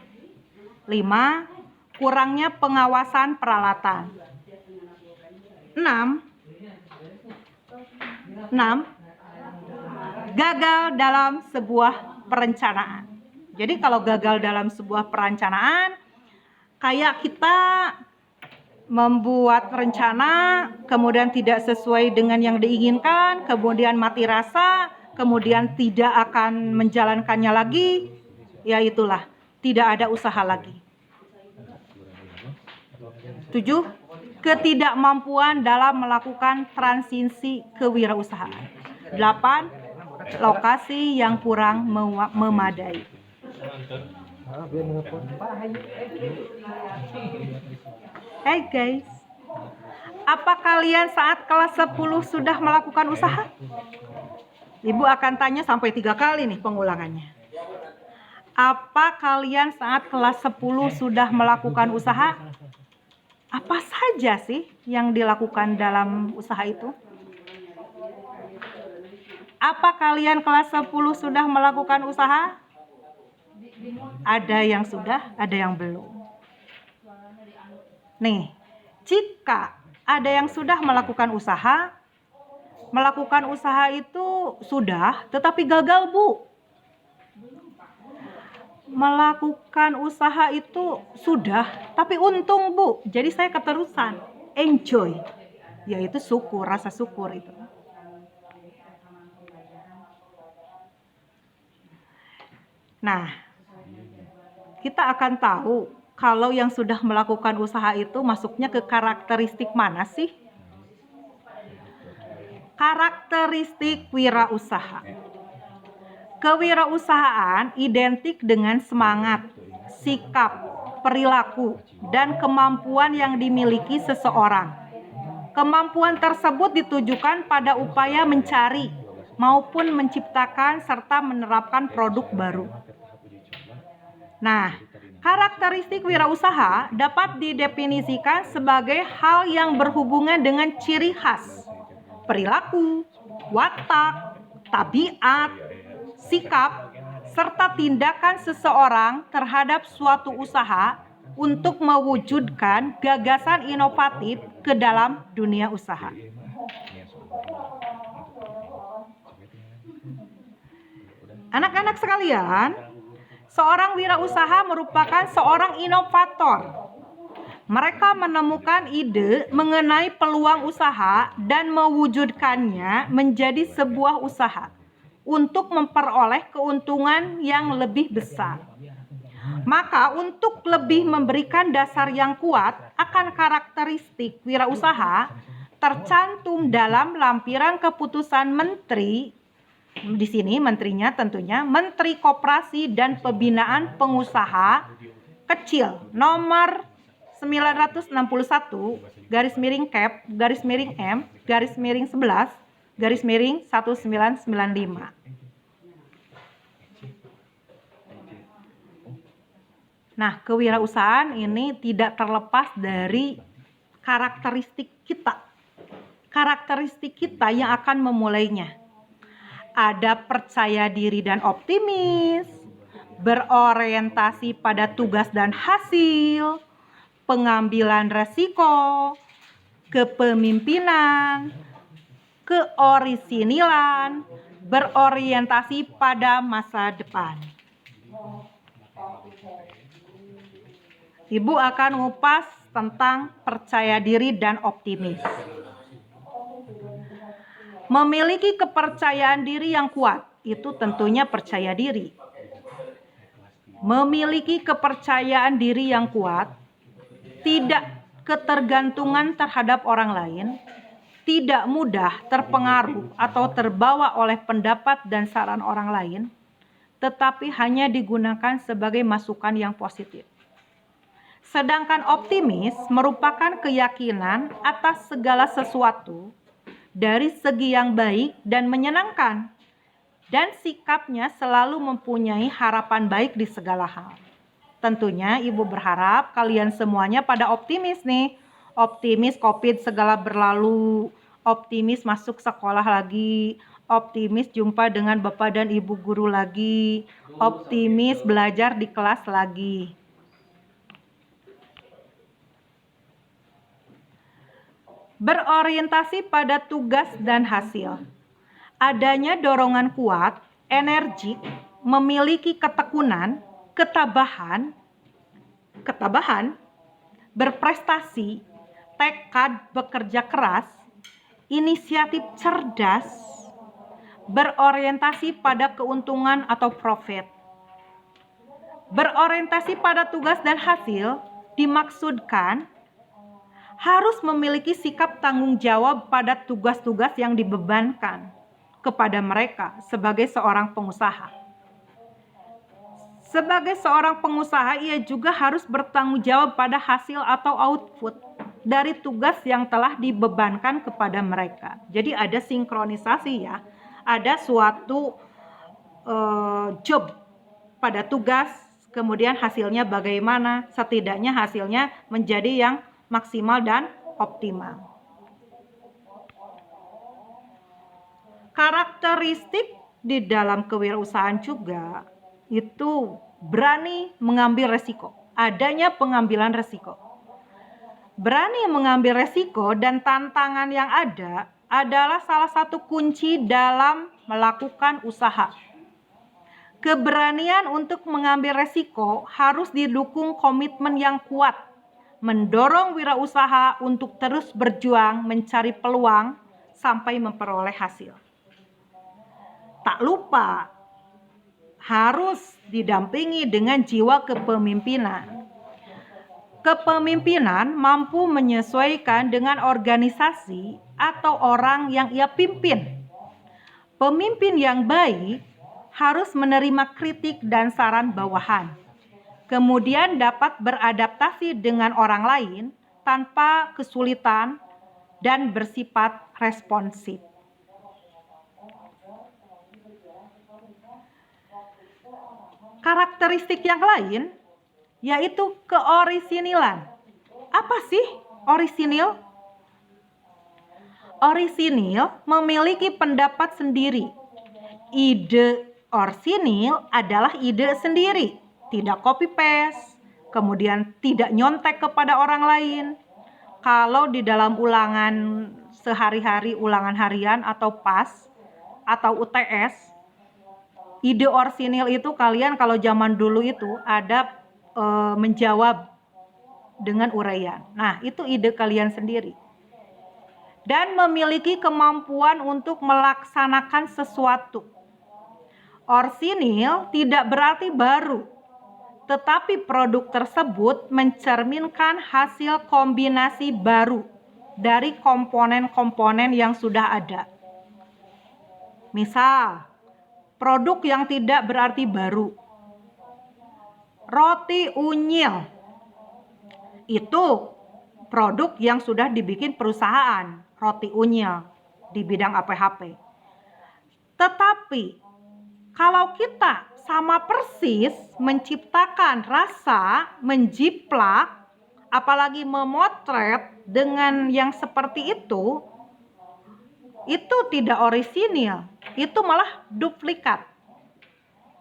5. Kurangnya pengawasan peralatan. 6. Gagal dalam sebuah perencanaan. Jadi kalau gagal dalam sebuah perencanaan, kayak kita membuat rencana, kemudian tidak sesuai dengan yang diinginkan, kemudian mati rasa, kemudian tidak akan menjalankannya lagi, ya itulah, tidak ada usaha lagi. 7. Ketidakmampuan dalam melakukan transisi kewirausahaan. 8. Lokasi yang kurang memadai. Hai guys, apa kalian saat kelas 10 sudah melakukan usaha? Ibu akan tanya sampai 3 kali nih pengulangannya. Apa kalian saat kelas 10 sudah melakukan usaha? Apa saja sih yang dilakukan dalam usaha itu? Apa kalian kelas 10 sudah melakukan usaha? Ada yang sudah, ada yang belum. Nih, jika ada yang sudah melakukan usaha itu sudah, tetapi gagal, Bu. Melakukan usaha itu sudah, tapi untung, Bu. Jadi saya keterusan, enjoy, yaitu syukur, rasa syukur itu. Nah, kita akan tahu kalau yang sudah melakukan usaha itu masuknya ke karakteristik mana sih? Karakteristik wirausaha. Kewirausahaan identik dengan semangat, sikap, perilaku, dan kemampuan yang dimiliki seseorang. Kemampuan tersebut ditujukan pada upaya mencari maupun menciptakan serta menerapkan produk baru. Nah, karakteristik wirausaha dapat didefinisikan sebagai hal yang berhubungan dengan ciri khas, perilaku, watak, tabiat, sikap, serta tindakan seseorang terhadap suatu usaha untuk mewujudkan gagasan inovatif ke dalam dunia usaha. Anak-anak sekalian, seorang wirausaha merupakan seorang inovator. Mereka menemukan ide mengenai peluang usaha dan mewujudkannya menjadi sebuah usaha untuk memperoleh keuntungan yang lebih besar. Maka untuk lebih memberikan dasar yang kuat akan karakteristik wirausaha, tercantum dalam lampiran keputusan Menteri. Di sini menterinya tentunya Menteri Koperasi dan Pembinaan Pengusaha Kecil nomor 991/Cap/M/11/1995. Nah, kewirausahaan ini tidak terlepas dari karakteristik kita. Karakteristik kita yang akan memulainya. Ada percaya diri dan optimis, berorientasi pada tugas dan hasil, pengambilan resiko, kepemimpinan, keorisinilan, berorientasi pada masa depan. Ibu akan ngupas tentang percaya diri dan optimis. Memiliki kepercayaan diri yang kuat, itu tentunya percaya diri. Memiliki kepercayaan diri yang kuat, tidak ketergantungan terhadap orang lain, tidak mudah terpengaruh atau terbawa oleh pendapat dan saran orang lain, tetapi hanya digunakan sebagai masukan yang positif. Sedangkan optimis merupakan keyakinan atas segala sesuatu dari segi yang baik dan menyenangkan, dan sikapnya selalu mempunyai harapan baik di segala hal. Tentunya Ibu berharap kalian semuanya pada optimis nih. Optimis COVID segala berlalu, optimis masuk sekolah lagi, optimis jumpa dengan Bapak dan Ibu guru lagi, optimis belajar di kelas lagi. Berorientasi pada tugas dan hasil. Adanya dorongan kuat, energik, memiliki ketekunan, ketabahan, berprestasi, tekad bekerja keras, inisiatif cerdas, berorientasi pada keuntungan atau profit. Berorientasi pada tugas dan hasil dimaksudkan harus memiliki sikap tanggung jawab pada tugas-tugas yang dibebankan kepada mereka sebagai seorang pengusaha. Sebagai seorang pengusaha, ia juga harus bertanggung jawab pada hasil atau output dari tugas yang telah dibebankan kepada mereka. Jadi ada sinkronisasi ya, ada suatu job pada tugas, kemudian hasilnya bagaimana, setidaknya hasilnya menjadi yang maksimal dan optimal. Karakteristik di dalam kewirausahaan juga itu berani mengambil resiko, adanya pengambilan resiko. Berani mengambil resiko dan tantangan yang ada adalah salah satu kunci dalam melakukan usaha. Keberanian untuk mengambil resiko harus didukung komitmen yang kuat, mendorong wirausaha untuk terus berjuang mencari peluang sampai memperoleh hasil. Tak lupa harus didampingi dengan jiwa kepemimpinan. Kepemimpinan mampu menyesuaikan dengan organisasi atau orang yang ia pimpin. Pemimpin yang baik harus menerima kritik dan saran bawahan, kemudian dapat beradaptasi dengan orang lain tanpa kesulitan dan bersifat responsif. Karakteristik yang lain yaitu keorisinilan. Apa sih orisinil? Orisinil memiliki pendapat sendiri. Ide orisinil adalah ide sendiri, tidak copy paste, kemudian tidak nyontek kepada orang lain. Kalau di dalam ulangan sehari-hari, ulangan harian atau PAS atau UTS, ide orisinil itu kalian kalau zaman dulu itu ada menjawab dengan uraian. Nah, itu ide kalian sendiri. Dan memiliki kemampuan untuk melaksanakan sesuatu. Orisinil tidak berarti baru, tetapi produk tersebut mencerminkan hasil kombinasi baru dari komponen-komponen yang sudah ada. Misal, produk yang tidak berarti baru. Roti unyil itu produk yang sudah dibikin perusahaan, roti unyil di bidang APHP. Tetapi kalau kita sama persis menciptakan rasa, menjiplak, apalagi memotret dengan yang seperti itu tidak orisinil, itu malah duplikat.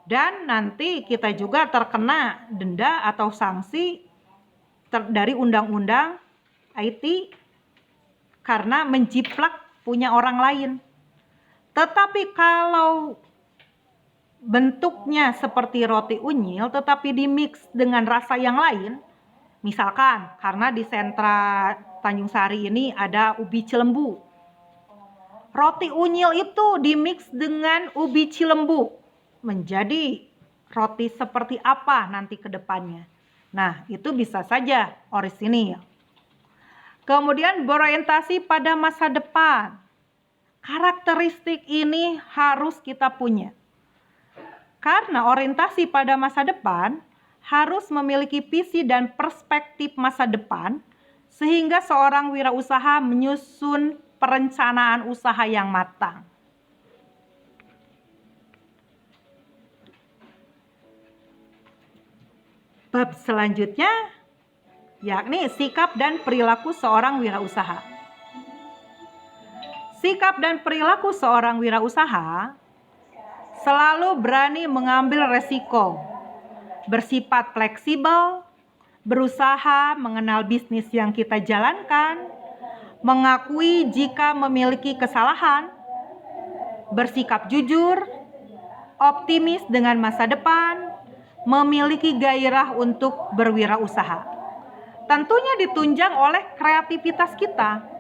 Dan nanti kita juga terkena denda atau sanksi dari undang-undang IT karena menjiplak punya orang lain. Tetapi kalau bentuknya seperti roti unyil tetapi dimix dengan rasa yang lain, misalkan karena di sentra Tanjung Sari ini ada ubi cilembu. Roti unyil itu dimix dengan ubi cilembu menjadi roti seperti apa nanti ke depannya. Nah, itu bisa saja orisinil. Kemudian berorientasi pada masa depan. Karakteristik ini harus kita punya. Karena orientasi pada masa depan harus memiliki visi dan perspektif masa depan, sehingga seorang wirausaha menyusun perencanaan usaha yang matang. Bab selanjutnya yakni sikap dan perilaku seorang wirausaha. Sikap dan perilaku seorang wirausaha selalu berani mengambil resiko, bersifat fleksibel, berusaha mengenal bisnis yang kita jalankan, mengakui jika memiliki kesalahan, bersikap jujur, optimis dengan masa depan, memiliki gairah untuk berwirausaha. Tentunya ditunjang oleh kreativitas kita.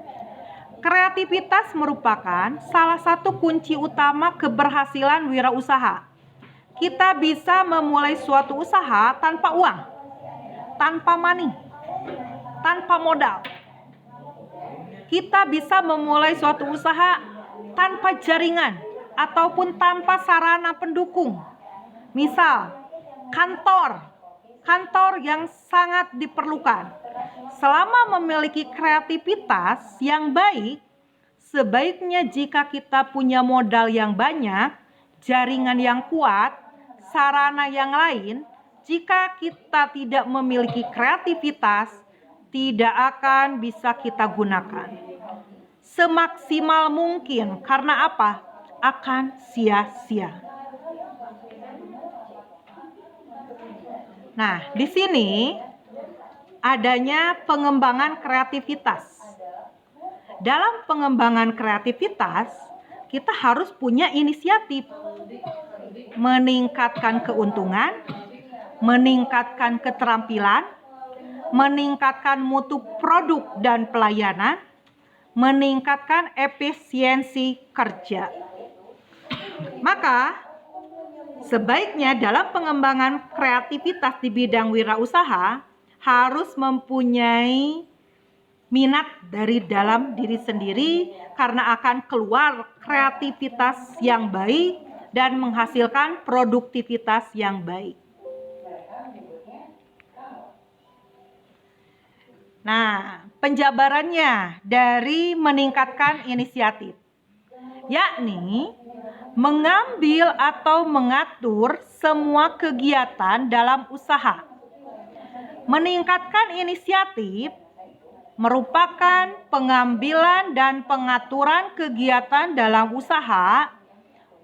Kreativitas merupakan salah satu kunci utama keberhasilan wirausaha. Kita bisa memulai suatu usaha tanpa uang, tanpa money, tanpa modal. Kita bisa memulai suatu usaha tanpa jaringan ataupun tanpa sarana pendukung. Misal, kantor yang sangat diperlukan. Selama memiliki kreativitas yang baik, sebaiknya jika kita punya modal yang banyak, jaringan yang kuat, sarana yang lain, jika kita tidak memiliki kreativitas, tidak akan bisa kita gunakan semaksimal mungkin. Karena apa? Akan sia-sia. Nah, di sini adanya pengembangan kreativitas. Dalam pengembangan kreativitas, kita harus punya inisiatif, meningkatkan keuntungan, meningkatkan keterampilan, meningkatkan mutu produk dan pelayanan, meningkatkan efisiensi kerja. Maka, sebaiknya dalam pengembangan kreativitas di bidang wirausaha harus mempunyai minat dari dalam diri sendiri, karena akan keluar kreativitas yang baik dan menghasilkan produktivitas yang baik. Nah, penjabarannya dari meningkatkan inisiatif, yakni mengambil atau mengatur semua kegiatan dalam usaha. Meningkatkan inisiatif merupakan pengambilan dan pengaturan kegiatan dalam usaha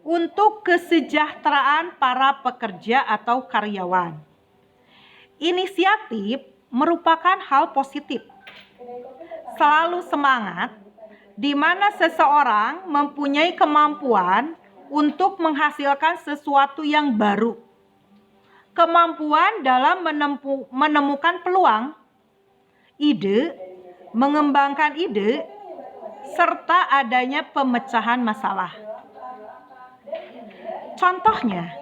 untuk kesejahteraan para pekerja atau karyawan. Inisiatif merupakan hal positif. Selalu semangat, di mana seseorang mempunyai kemampuan untuk menghasilkan sesuatu yang baru. Kemampuan dalam menemukan peluang, ide, mengembangkan ide, serta adanya pemecahan masalah. Contohnya,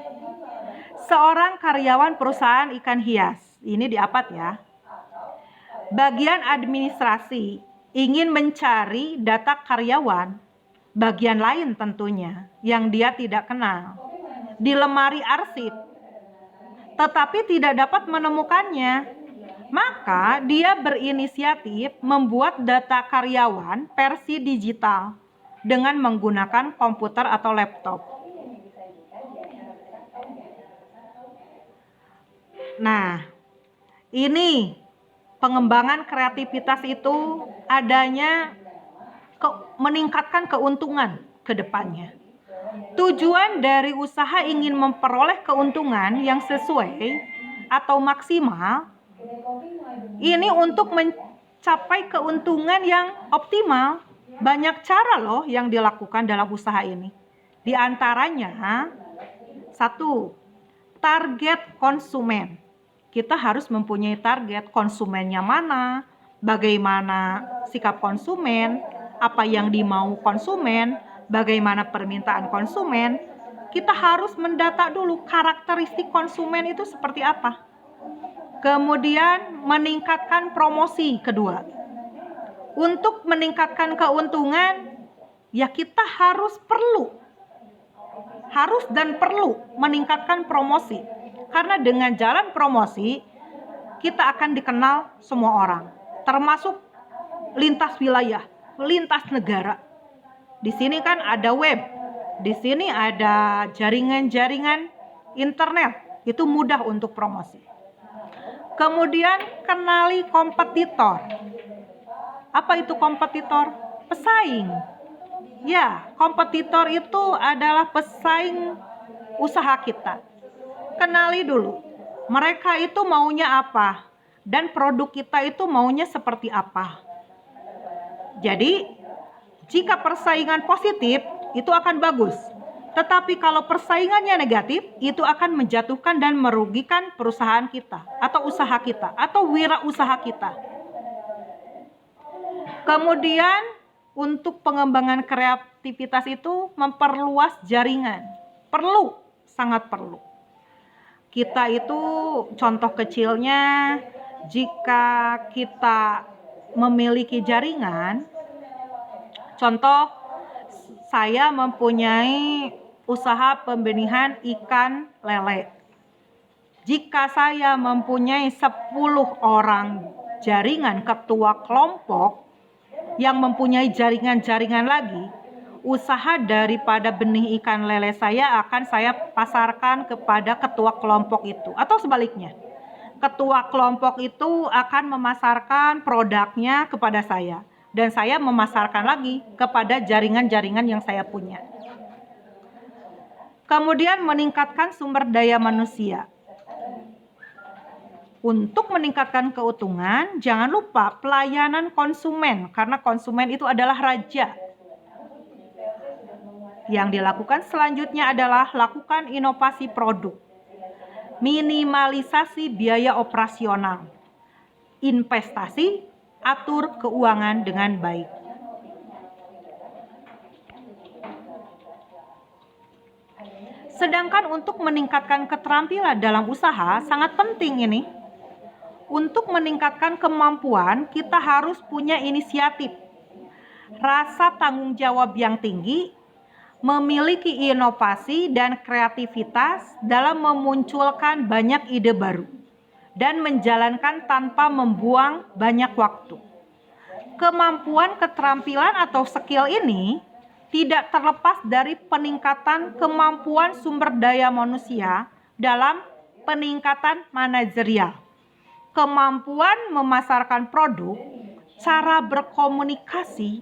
seorang karyawan perusahaan ikan hias, ini di Apat ya, bagian administrasi ingin mencari data karyawan, bagian lain tentunya yang dia tidak kenal, di lemari arsip, tetapi tidak dapat menemukannya. Maka dia berinisiatif membuat data karyawan versi digital dengan menggunakan komputer atau laptop. Nah, ini pengembangan kreativitas itu adanya meningkatkan keuntungan ke depannya. Tujuan dari usaha ingin memperoleh keuntungan yang sesuai atau maksimal. Ini untuk mencapai keuntungan yang optimal. Banyak cara loh yang dilakukan dalam usaha ini. Di antaranya, 1, target konsumen. Kita harus mempunyai target konsumennya mana, bagaimana sikap konsumen, apa yang dimau konsumen, bagaimana permintaan konsumen, kita harus mendata dulu karakteristik konsumen itu seperti apa. Kemudian meningkatkan promosi kedua. Untuk meningkatkan keuntungan, ya kita harus meningkatkan promosi. Karena dengan jalan promosi, kita akan dikenal semua orang, termasuk lintas wilayah, lintas negara. Di sini kan ada web, di sini ada jaringan-jaringan internet, itu mudah untuk promosi. Kemudian kenali kompetitor. Apa itu kompetitor? Pesaing. Ya, kompetitor itu adalah pesaing usaha kita. Kenali dulu, mereka itu maunya apa, dan produk kita itu maunya seperti apa. Jadi, jika persaingan positif, itu akan bagus. Tetapi kalau persaingannya negatif, itu akan menjatuhkan dan merugikan perusahaan kita, atau usaha kita, atau wirausaha kita. Kemudian, untuk pengembangan kreativitas itu memperluas jaringan. Sangat perlu. Kita itu contoh kecilnya, jika kita memiliki jaringan, contoh saya mempunyai usaha pembenihan ikan lele. Jika saya mempunyai 10 orang jaringan ketua kelompok yang mempunyai jaringan-jaringan lagi, usaha daripada benih ikan lele saya akan saya pasarkan kepada ketua kelompok itu, atau sebaliknya. Ketua kelompok itu akan memasarkan produknya kepada saya, dan saya memasarkan lagi kepada jaringan-jaringan yang saya punya. Kemudian meningkatkan sumber daya manusia. Untuk meningkatkan keuntungan, jangan lupa pelayanan konsumen, karena konsumen itu adalah raja. Yang dilakukan selanjutnya adalah lakukan inovasi produk, minimalisasi biaya operasional, investasi, atur keuangan dengan baik. Sedangkan untuk meningkatkan keterampilan dalam usaha sangat penting ini. Untuk meningkatkan kemampuan, kita harus punya inisiatif, rasa tanggung jawab yang tinggi, memiliki inovasi dan kreativitas dalam memunculkan banyak ide baru, dan menjalankan tanpa membuang banyak waktu. Kemampuan, keterampilan atau skill ini tidak terlepas dari peningkatan kemampuan sumber daya manusia dalam peningkatan manajerial, kemampuan memasarkan produk, cara berkomunikasi,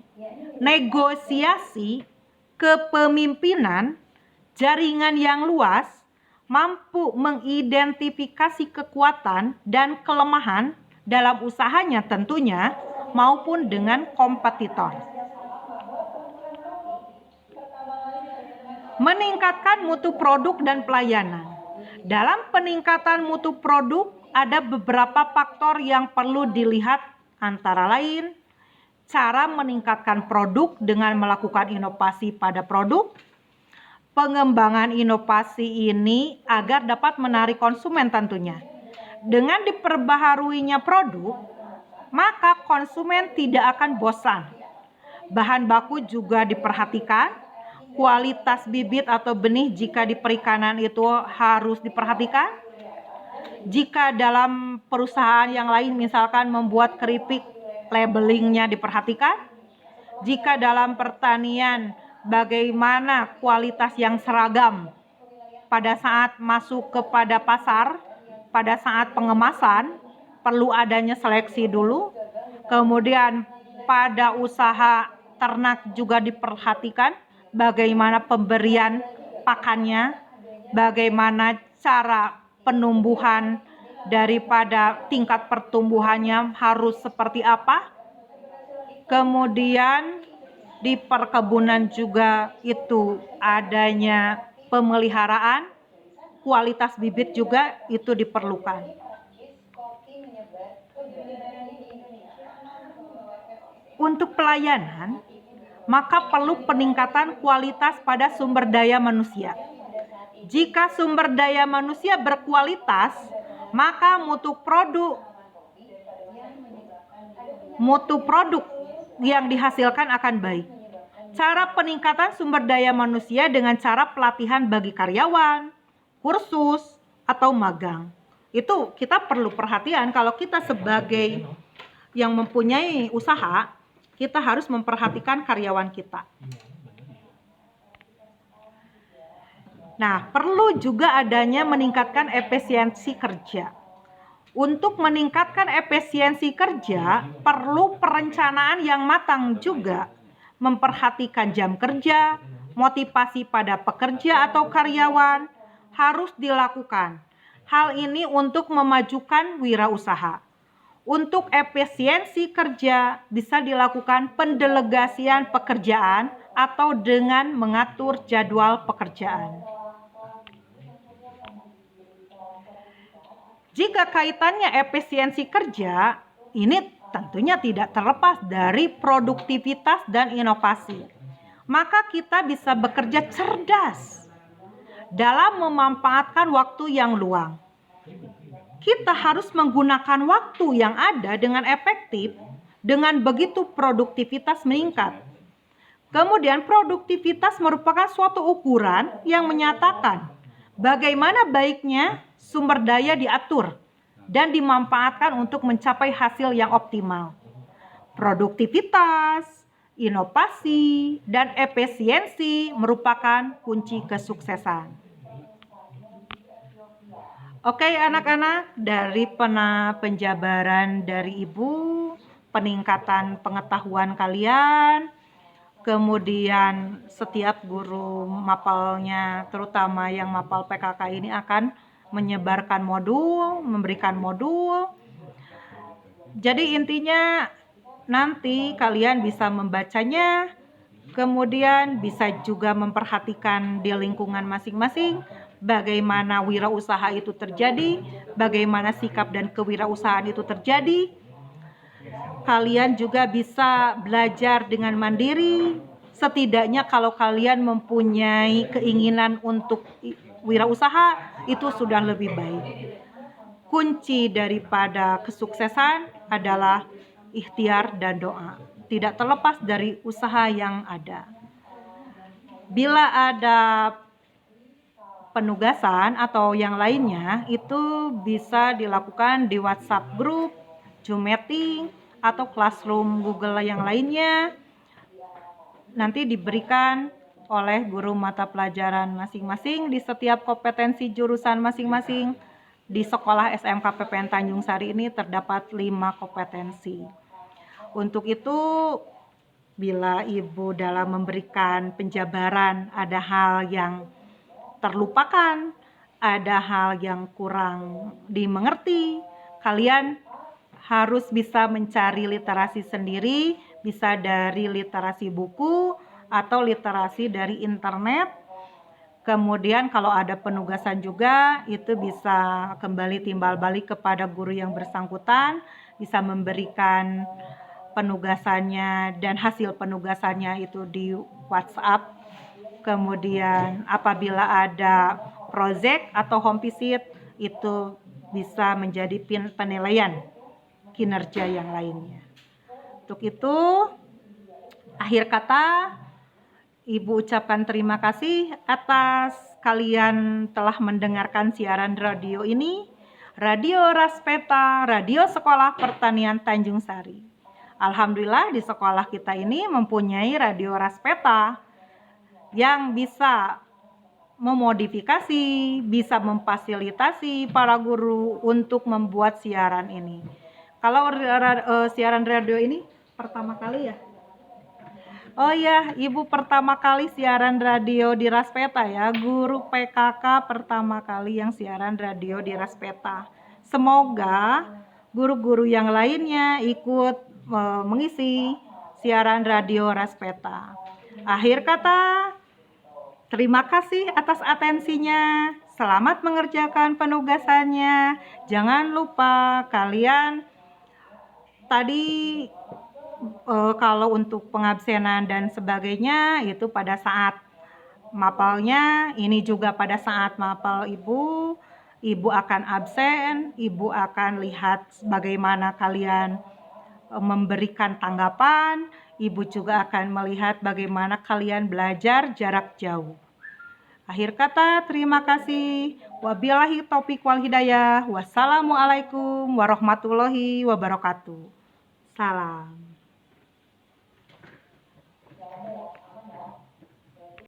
negosiasi, kepemimpinan, jaringan yang luas, mampu mengidentifikasi kekuatan dan kelemahan dalam usahanya tentunya, maupun dengan kompetitor. Meningkatkan mutu produk dan pelayanan. Dalam peningkatan mutu produk, ada beberapa faktor yang perlu dilihat, antara lain cara meningkatkan produk dengan melakukan inovasi pada produk, pengembangan inovasi ini agar dapat menarik konsumen tentunya. Dengan diperbaharuinya produk, maka konsumen tidak akan bosan. Bahan baku juga diperhatikan, kualitas bibit atau benih jika di perikanan itu harus diperhatikan. Jika dalam perusahaan yang lain misalkan membuat keripik, labelingnya diperhatikan. Jika dalam pertanian, bagaimana kualitas yang seragam pada saat masuk kepada pasar, pada saat pengemasan, perlu adanya seleksi dulu. Kemudian pada usaha ternak juga diperhatikan, bagaimana pemberian pakannya, bagaimana cara penumbuhan daripada tingkat pertumbuhannya harus seperti apa. Kemudian di perkebunan juga itu adanya pemeliharaan, kualitas bibit juga itu diperlukan. Untuk pelayanan, maka perlu peningkatan kualitas pada sumber daya manusia. Jika sumber daya manusia berkualitas, maka mutu produk yang dihasilkan akan baik. Cara peningkatan sumber daya manusia dengan cara pelatihan bagi karyawan, kursus, atau magang. Itu kita perlu perhatian kalau kita sebagai yang mempunyai usaha, kita harus memperhatikan karyawan kita. Nah, perlu juga adanya meningkatkan efisiensi kerja. Untuk meningkatkan efisiensi kerja, perlu perencanaan yang matang juga. Memperhatikan jam kerja, motivasi pada pekerja atau karyawan harus dilakukan. Hal ini untuk memajukan wirausaha. Untuk efisiensi kerja bisa dilakukan pendelegasian pekerjaan atau dengan mengatur jadwal pekerjaan. Jika kaitannya efisiensi kerja, ini tentunya tidak terlepas dari produktivitas dan inovasi. Maka kita bisa bekerja cerdas dalam memanfaatkan waktu yang luang. Kita harus menggunakan waktu yang ada dengan efektif, dengan begitu produktivitas meningkat. Kemudian produktivitas merupakan suatu ukuran yang menyatakan bagaimana baiknya sumber daya diatur dan dimanfaatkan untuk mencapai hasil yang optimal. Produktivitas, inovasi, dan efisiensi merupakan kunci kesuksesan. Oke anak-anak, dari penjabaran dari Ibu, peningkatan pengetahuan kalian, kemudian setiap guru mapalnya, terutama yang mapal PKK ini akan menyebarkan modul, memberikan modul. Jadi intinya nanti kalian bisa membacanya, kemudian bisa juga memperhatikan di lingkungan masing-masing bagaimana wirausaha itu terjadi, bagaimana sikap dan kewirausahaan itu terjadi. Kalian juga bisa belajar dengan mandiri. Setidaknya kalau kalian mempunyai keinginan untuk wirausaha, itu sudah lebih baik. Kunci daripada kesuksesan adalah ikhtiar dan doa. Tidak terlepas dari usaha yang ada. Bila ada penugasan atau yang lainnya, itu bisa dilakukan di WhatsApp group, Zoom meeting, atau Classroom Google yang lainnya. Nanti diberikan oleh guru mata pelajaran masing-masing di setiap kompetensi jurusan masing-masing. Di sekolah SMK PPN Tanjung Sari ini terdapat 5 kompetensi. Untuk itu, bila Ibu dalam memberikan penjabaran ada hal yang terlupakan, ada hal yang kurang dimengerti, kalian harus bisa mencari literasi sendiri, bisa dari literasi buku atau literasi dari internet. Kemudian kalau ada penugasan juga, itu bisa kembali timbal balik kepada guru yang bersangkutan, bisa memberikan penugasannya dan hasil penugasannya itu di WhatsApp. Kemudian apabila ada project atau home visit, itu bisa menjadi penilaian kinerja yang lainnya. Untuk itu, akhir kata, Ibu ucapkan terima kasih atas kalian telah mendengarkan siaran radio ini, Radio Raspeta, Radio Sekolah Pertanian Tanjung Sari. Alhamdulillah di sekolah kita ini mempunyai Radio Raspeta yang bisa memodifikasi, bisa memfasilitasi para guru untuk membuat siaran ini. Kalau siaran radio ini pertama kali ya? Oh ya, Ibu pertama kali siaran radio di Raspeta ya, guru PKK pertama kali yang siaran radio di Raspeta. Semoga guru-guru yang lainnya ikut mengisi siaran radio Raspeta. Akhir kata, terima kasih atas atensinya. Selamat mengerjakan penugasannya. Jangan lupa kalian tadi Kalau untuk pengabsenan dan sebagainya itu pada saat mapalnya, ini juga pada saat mapal ibu, ibu akan absen, ibu akan lihat bagaimana kalian memberikan tanggapan, ibu juga akan melihat bagaimana kalian belajar jarak jauh. Akhir kata, terima kasih. Wabillahi taufiq wal hidayah. Wassalamualaikum warahmatullahi wabarakatuh. Salam.